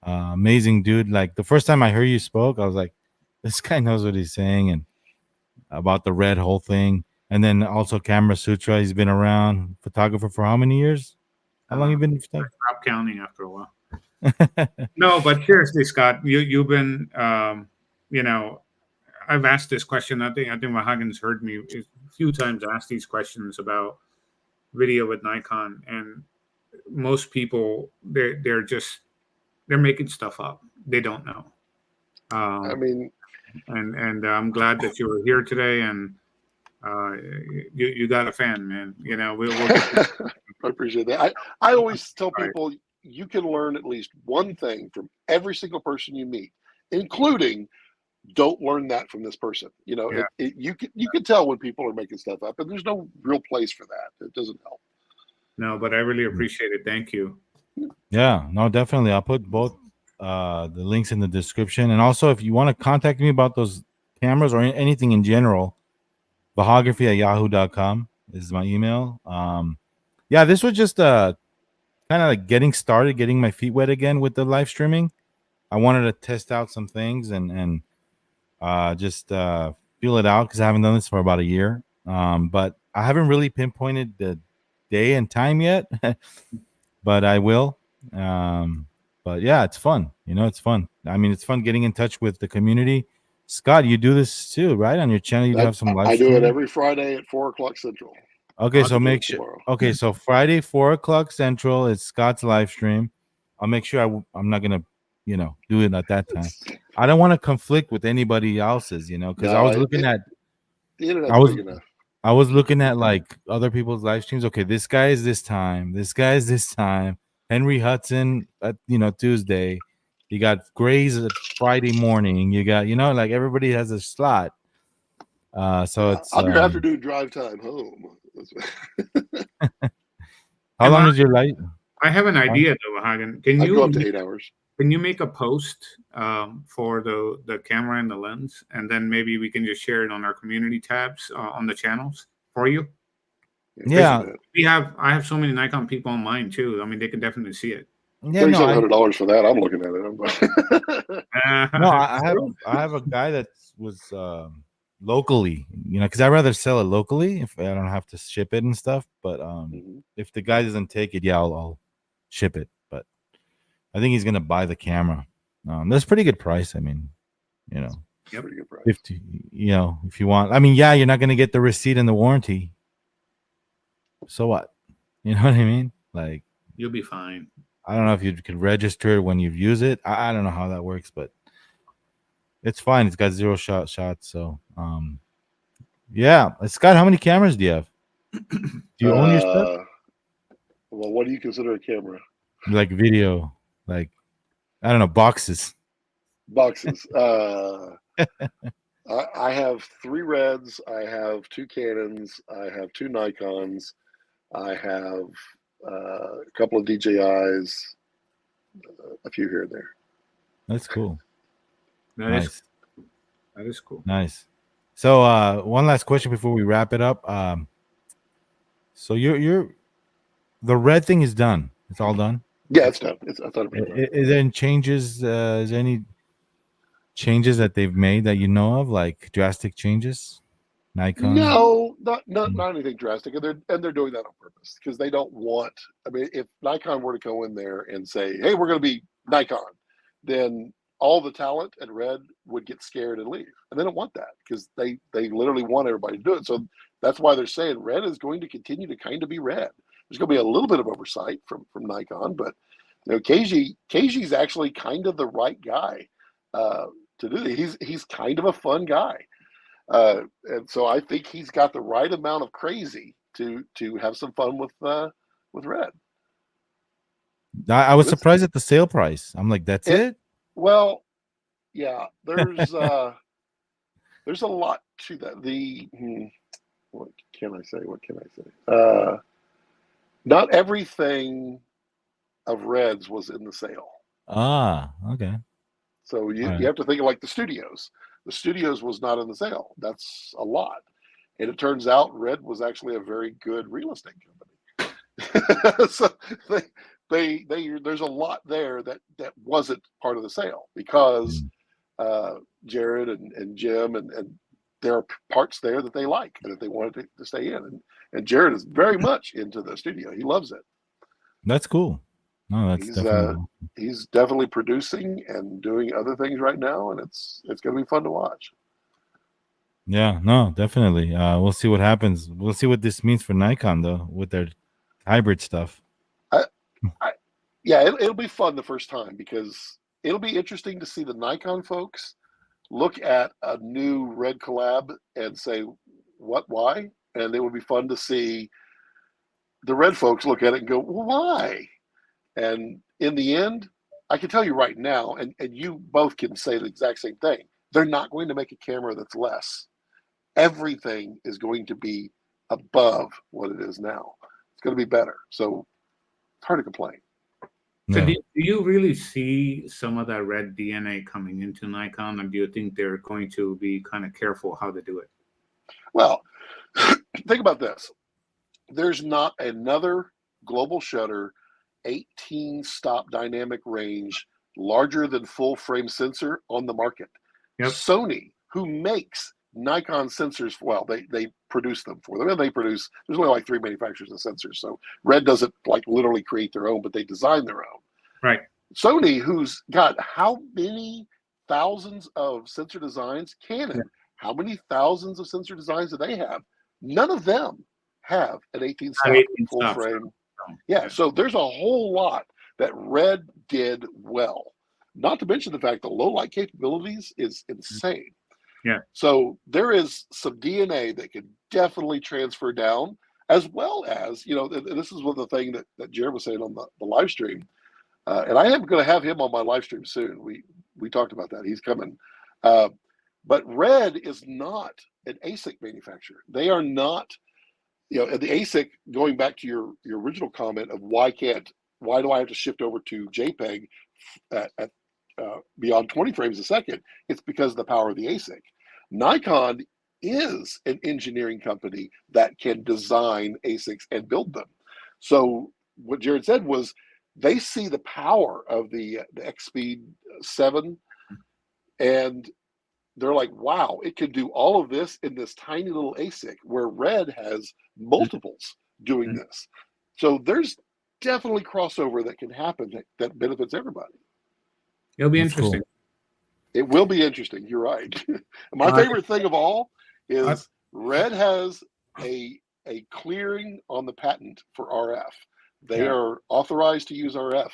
Amazing dude. Like the first time I heard you spoke, I was like, this guy knows what he's saying, and about the red whole thing. And then also Camera Sutra. He's been around, photographer for how many years? How long you been? Stop counting after a while. No, but seriously, Scott, you've been, I've asked this question. I think Vahagan's heard me a few times ask these questions about video with Nikon, and most people they're making stuff up. They don't know. I mean, And I'm glad that you were here today, and you got a fan, man. We'll get to I appreciate that. I always tell right. people you can learn at least one thing from every single person you meet, including don't learn that from this person. Yeah. You can tell when people are making stuff up, and there's no real place for that. It doesn't help. No, but I really appreciate it. Thank you. Yeah, no, definitely. I'll put both the links in the description. And also, if you want to contact me about those cameras or anything in general, vahagraphy@yahoo.com is my email. Yeah, this was just kind of like getting started, getting my feet wet again with the live streaming. I wanted to test out some things and just feel it out because I haven't done this for about a year. But I haven't really pinpointed the day and time yet, but I will. But yeah, it's fun. It's fun. I mean, it's fun getting in touch with the community. Scott, you do this too, right? On your channel, you have some live I do it streaming? every Friday at 4:00 Central. Okay, I'll so do make it sure. tomorrow. Okay, so Friday, 4:00 Central, it's Scott's live stream. I'll make sure I'm not gonna, do it at that time. I don't want to conflict with anybody else's, because I No, was looking at, the internet's I was, big enough. I was looking at like other people's live streams. Okay, this guy is this time. This guy is this time. Henry Hudson at Tuesday. You got Gray's at Friday morning. You got like everybody has a slot. So it's on your afternoon drive time home. how long is your light? I have an idea though, Hagen. I'd go up to 8 hours. Can you make a post for the camera and the lens, and then maybe we can just share it on our community tabs on the channels for you? Yeah. I have so many Nikon people on mine too. I mean, they can definitely see it. Yeah, no, $3,700 for that. I'm looking at it. no, I have a guy that was locally, you know, because I'd rather sell it locally if I don't have to ship it and stuff. But if the guy doesn't take it, yeah, I'll ship it. But I think he's gonna buy the camera. That's a pretty good price. I mean, you know, Pretty good price. 50. You know, if you want, I mean, yeah, you're not gonna get the receipt and the warranty. So what? You know what I mean? Like, you'll be fine. I don't know if you can register when you use it. I don't know how that works, but it's fine. It's got 0 shots. So, yeah. Scott, how many cameras do you have? Do you own your stuff? Well, what do you consider a camera? Like video, like, I don't know, boxes. Boxes. I have 3 Reds. I have 2 Canons. I have 2 Nikons. I have a couple of DJIs, a few here and there. That's cool. That is cool. Nice. So one last question before we wrap it up. So you're the red thing is done. It's all done. Yeah, it's done. I thought it was done. Is there any changes? Is there any changes that they've made that you know of, like drastic changes? Nikon? No, not anything drastic, and they're doing that on purpose because they don't want. I mean, if Nikon were to go in there and say, "Hey, we're going to be Nikon," then all the talent at Red would get scared and leave, and they don't want that because they literally want everybody to do it. So that's why they're saying Red is going to continue to kind of be Red. There's going to be a little bit of oversight from Nikon, but you know, Keiji's actually kind of the right guy to do it. He's kind of a fun guy. And so I think he's got the right amount of crazy to have some fun with Red. I was surprised at the sale price. I'm like, that's it? Well, yeah, there's a lot to that. What can I say? Not everything of Red's was in the sale. Ah, okay. So you have to think of like the studios. The studios was not in the sale. That's a lot. And it turns out Red was actually a very good real estate company. So there's a lot there that wasn't part of the sale because Jared and Jim and there are parts there that they like and that they wanted to stay in. And Jared is very much into the studio. He loves it. That's cool. No, he's definitely producing and doing other things right now, and it's going to be fun to watch. Yeah, no, definitely. We'll see what happens. We'll see what this means for Nikon though with their hybrid stuff. Yeah, it'll be fun the first time because it'll be interesting to see the Nikon folks look at a new Red collab and say, "What? Why?" And it would be fun to see the Red folks look at it and go, well, "Why?" And in the end, I can tell you right now, and you both can say the exact same thing. They're not going to make a camera that's less. Everything is going to be above what it is now. It's going to be better. So it's hard to complain. So do you really see some of that Red DNA coming into Nikon, or do you think they're going to be kind of careful how they do it? Well, think about this. There's not another global shutter 18 stop dynamic range larger than full frame sensor on the market. Yep. Sony, who makes Nikon sensors, well, they produce them for them, and there's only like 3 manufacturers of sensors, so Red doesn't like literally create their own, but they design their own. Right. Sony, who's got how many thousands of sensor designs? Canon, how many thousands of sensor designs do they have? None of them have an 18 stop full frame. Yeah, so there's a whole lot that Red did well. Not to mention the fact that low light capabilities is insane. Yeah. So there is some DNA that can definitely transfer down, as well as, you know, this is one of the things that Jared was saying on the live stream. And I am going to have him on my live stream soon. We talked about that. He's coming. But Red is not an ASIC manufacturer. They are not, the ASIC, going back to your original comment of why do I have to shift over to JPEG at beyond 20 frames a second? It's because of the power of the ASIC. Nikon is an engineering company that can design ASICs and build them. So what Jared said was they see the power of the X-Speed 7, and they're like, wow, it can do all of this in this tiny little ASIC, where Red has multiples doing this. So there's definitely crossover that can happen that benefits everybody. It'll be That's interesting. cool. It will be interesting. You're right. My favorite thing of all is Red has a clearing on the patent for RF. They are authorized to use RF,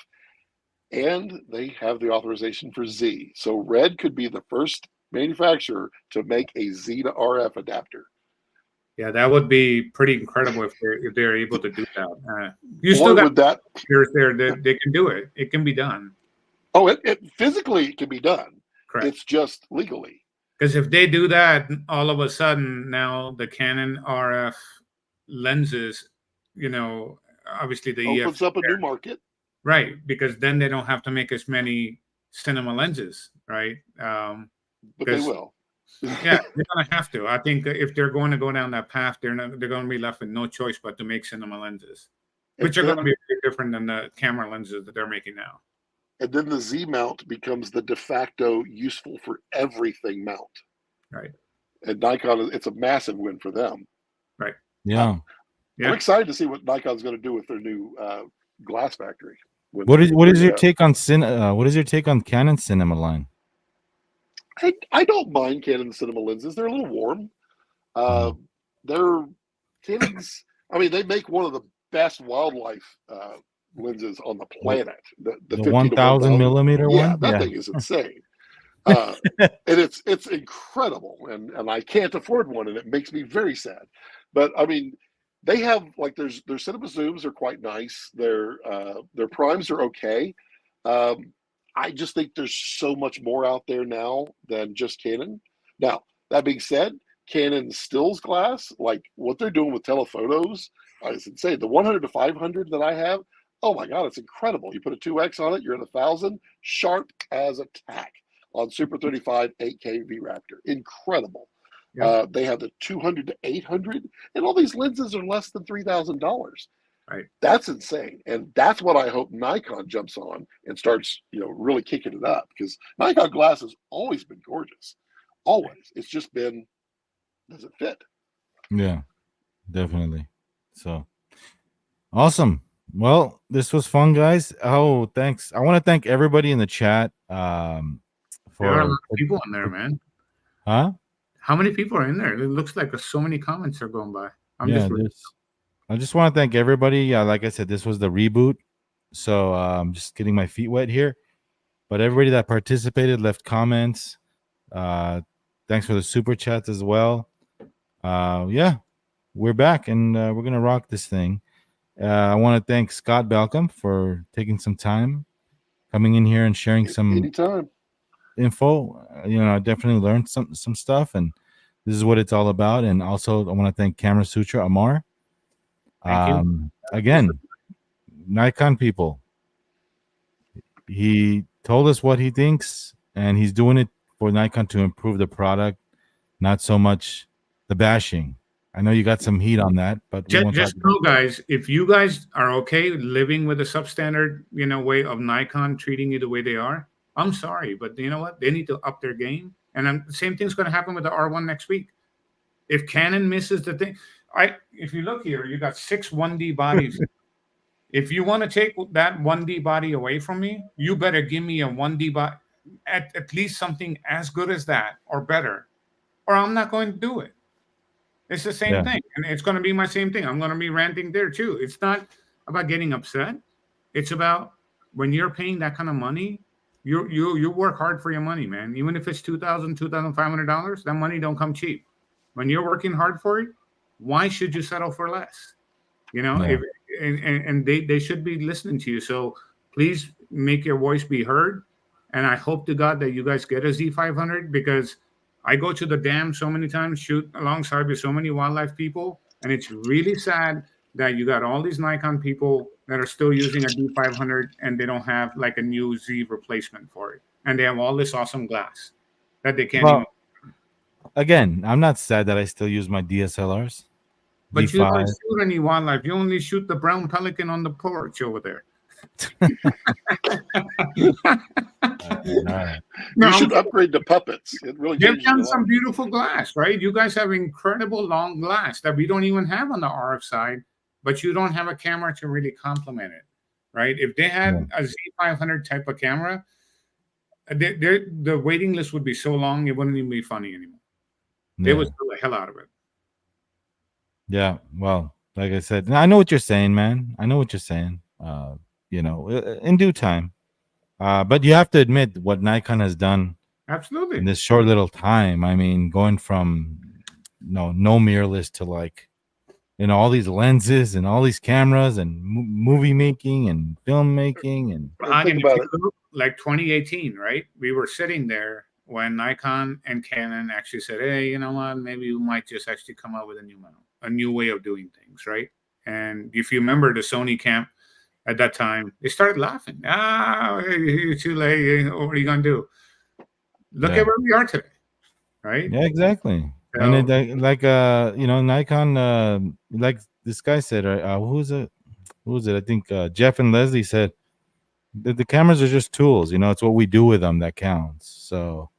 and they have the authorization for Z. So Red could be the first manufacturer to make a Z to RF adapter. Yeah, that would be pretty incredible if they're able to do that. You still got that there that they can do it. It can be done. Oh, it physically can be done. Correct. It's just legally. Because if they do that, all of a sudden now the Canon RF lenses, obviously the opens up a new market. Right, because then they don't have to make as many cinema lenses, right? But they will. Yeah, they're gonna have to. I think if they're going to go down that path, they're going to be left with no choice but to make cinema lenses, which are going to be different than the camera lenses that they're making now. And then the Z mount becomes the de facto useful for everything mount. Right. And Nikon, it's a massive win for them. Right. Yeah. I'm excited to see what Nikon's going to do with their new glass factory. What is your take on what is your take on Canon cinema line? I don't mind Canon cinema lenses. They're a little warm. They're Canon's. I mean, they make one of the best wildlife lenses on the planet. The 1000 millimeter one. Yeah, that thing is insane. And it's incredible, and I can't afford one, and it makes me very sad. But I mean, they have their cinema zooms are quite nice. Their primes are okay. I just think there's so much more out there now than just Canon. Now, that being said, Canon stills glass, like what they're doing with telephotos, is insane. The 100 to 500 that I have, oh my God, it's incredible. You put a 2X on it, you're at 1,000, sharp as a tack on Super 35 8K V-Raptor. Incredible. Yeah. They have the 200 to 800, and all these lenses are less than $3,000. Right. That's insane. And that's what I hope Nikon jumps on and starts, really kicking it up, because Nikon glass has always been gorgeous. Always. It's just been, does it fit? Yeah, definitely. So awesome. Well, this was fun, guys. Oh, thanks. I want to thank everybody in the chat. There are a lot of people in there, man. Huh? How many people are in there? It looks like so many comments are going by. I just want to thank everybody. Yeah, like I said, this was the reboot, so I'm just getting my feet wet here. But everybody that participated, left comments. Thanks for the super chats as well. Yeah, we're back, and we're gonna rock this thing. I want to thank Scott Balkum for taking some time, coming in here and sharing some info. I definitely learned some stuff, and this is what it's all about. And also, I want to thank Camera Sutra Amar. Again, Nikon people. He told us what he thinks, and he's doing it for Nikon to improve the product, not so much the bashing. I know you got some heat on that, but just know, guys, if you guys are okay living with a substandard, way of Nikon treating you the way they are, I'm sorry, but you know what? They need to up their game. And the same thing's going to happen with the R1 next week. If Canon misses the thing, if you look here, you got 6 1D bodies. If you want to take that 1D body away from me, you better give me a 1D body, at least something as good as that or better, or I'm not going to do it. It's the same thing, and it's going to be my same thing. I'm going to be ranting there too. It's not about getting upset. It's about when you're paying that kind of money, you work hard for your money, man. Even if it's $2,000, $2,500, that money don't come cheap. When you're working hard for it, why should you settle for less? And they should be listening to you. So please make your voice be heard. And I hope to God that you guys get a Z500, because I go to the dam so many times, shoot alongside with so many wildlife people, and it's really sad that you got all these Nikon people that are still using a D500 and they don't have like a new Z replacement for it, and they have all this awesome glass that they can't even. Well, again, I'm not sad that I still use my DSLRs. But you don't D5. shoot any wildlife. You only shoot the brown pelican on the porch over there. Alright. No, You should upgrade to puppets. It really they've changes done a some lot. beautiful glass, right? You guys have incredible long glass that we don't even have on the RF side, but you don't have a camera to really complement it, right? If they had a Z500 type of camera, the waiting list would be so long it wouldn't even be funny anymore. They would steal the hell out of it. Yeah, well, like I said, I know what you're saying, man. I know what you're saying. You know, in due time. But you have to admit what Nikon has done Absolutely. in this short little time. I mean, going from no mirrorless to like, you know, all these lenses and all these cameras and movie making and filmmaking and Think about it. Like 2018, right? We were sitting there when Nikon and Canon actually said, "Hey, you know what? Maybe we might just actually come up with a new way of doing things," right? And if you remember the Sony camp at that time, they started laughing. You're too late. What are you gonna do? Look at where we are today, right? yeah, exactly. So, And it, like you know, Nikon, like this guy said, who's it? I think Jeff and Leslie said the cameras are just tools. You know, it's what we do with them that counts. So,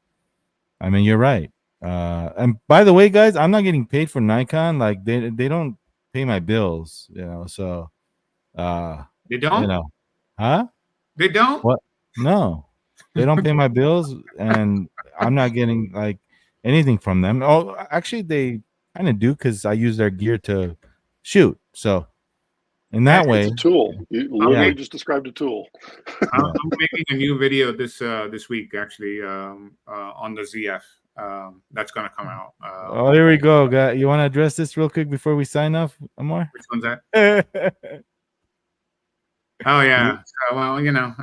I mean, you're right. And by the way, guys, I'm not getting paid for Nikon. Like they don't pay my bills. You know, so they don't. you know, huh? They don't. What? No, they don't pay my bills, and I'm not getting like anything from them. Oh, actually, they kind of do because I use their gear to shoot. So in that way, It's a tool. You literally just described a tool. I'm making a new video this week, actually, on the ZF. That's gonna come out. oh, here we go, guy. You want to address this real quick before we sign off, Amar? Which one's that? Oh yeah. Mm-hmm. So, well, you know,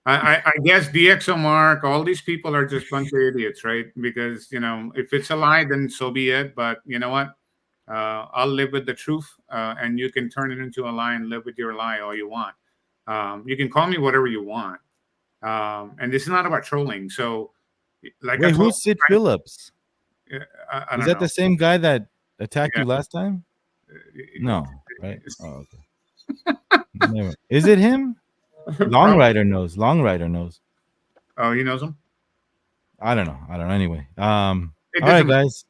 I guess DxO Mark, all these people are just a bunch of idiots, right? Because you know, if it's a lie, then so be it. But you know what? I'll live with the truth, and you can turn it into a lie and live with your lie all you want. You can call me whatever you want, and this is not about trolling. So, like, Wait, who's Sid Phillips? I Is don't that know. the same guy that attacked you last time? No, right? Oh, okay. Never. Is it him? Long Rider knows. Oh, he knows him. I don't know. Anyway, It all right, doesn't- guys.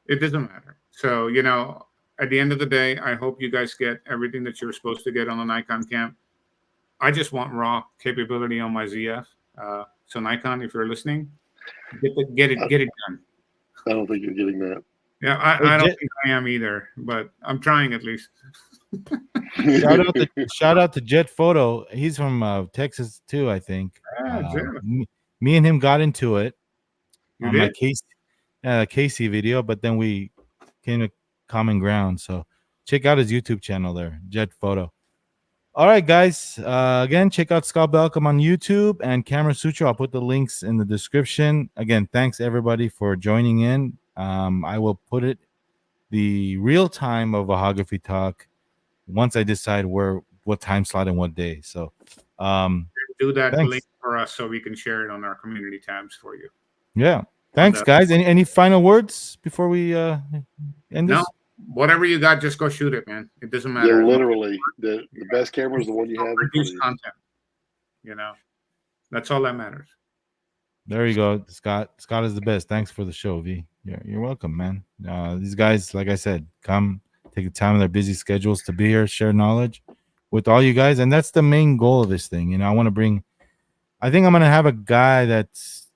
It doesn't matter. So, you know, at the end of the day, I hope you guys get everything that you're supposed to get on the Nikon cam. I just want raw capability on my ZF. So Nikon, if you're listening, get it done. I don't think you're getting that. Yeah, I don't think I am either, but I'm trying at least. Shout out to Jet Photo. He's from Texas too, I think. Me and him got into it on my Casey video, but then we came to common ground. So check out his YouTube channel there, Jet Photo. All right, guys. Again, check out Scott Balkum on YouTube and Camera Sutra. I'll put the links in the description. Again, thanks everybody for joining in. I will put it the real time of Vahagraphy Talk once I decide what time slot and what day. So do that thanks. link for us so we can share it on our community tabs for you. Yeah. Thanks, guys. Any final words before we end this? No, whatever you got, just go shoot it, man. It doesn't matter. Yeah, literally, the best camera is the one you have. Produce content. You know, that's all that matters. There you go, Scott. Scott is the best. Thanks for the show, V. You're welcome, man. These guys, like I said, come take the time of their busy schedules to be here, share knowledge with all you guys, and that's the main goal of this thing. You know, I think I'm gonna have a guy that's.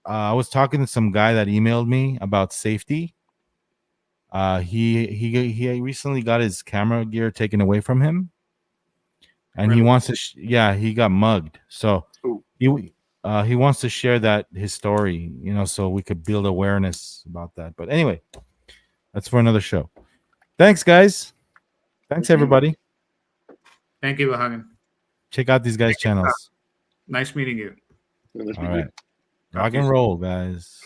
I was talking to some guy that emailed me about safety. He recently got his camera gear taken away from him, and he wants to. He got mugged. So he wants to share his story, you know, so we could build awareness about that. But anyway, that's for another show. Thanks, guys. Thanks, everybody. Thank you, Vahagan. Check out these guys' channels. Nice meeting you. All right. Rock and roll, guys.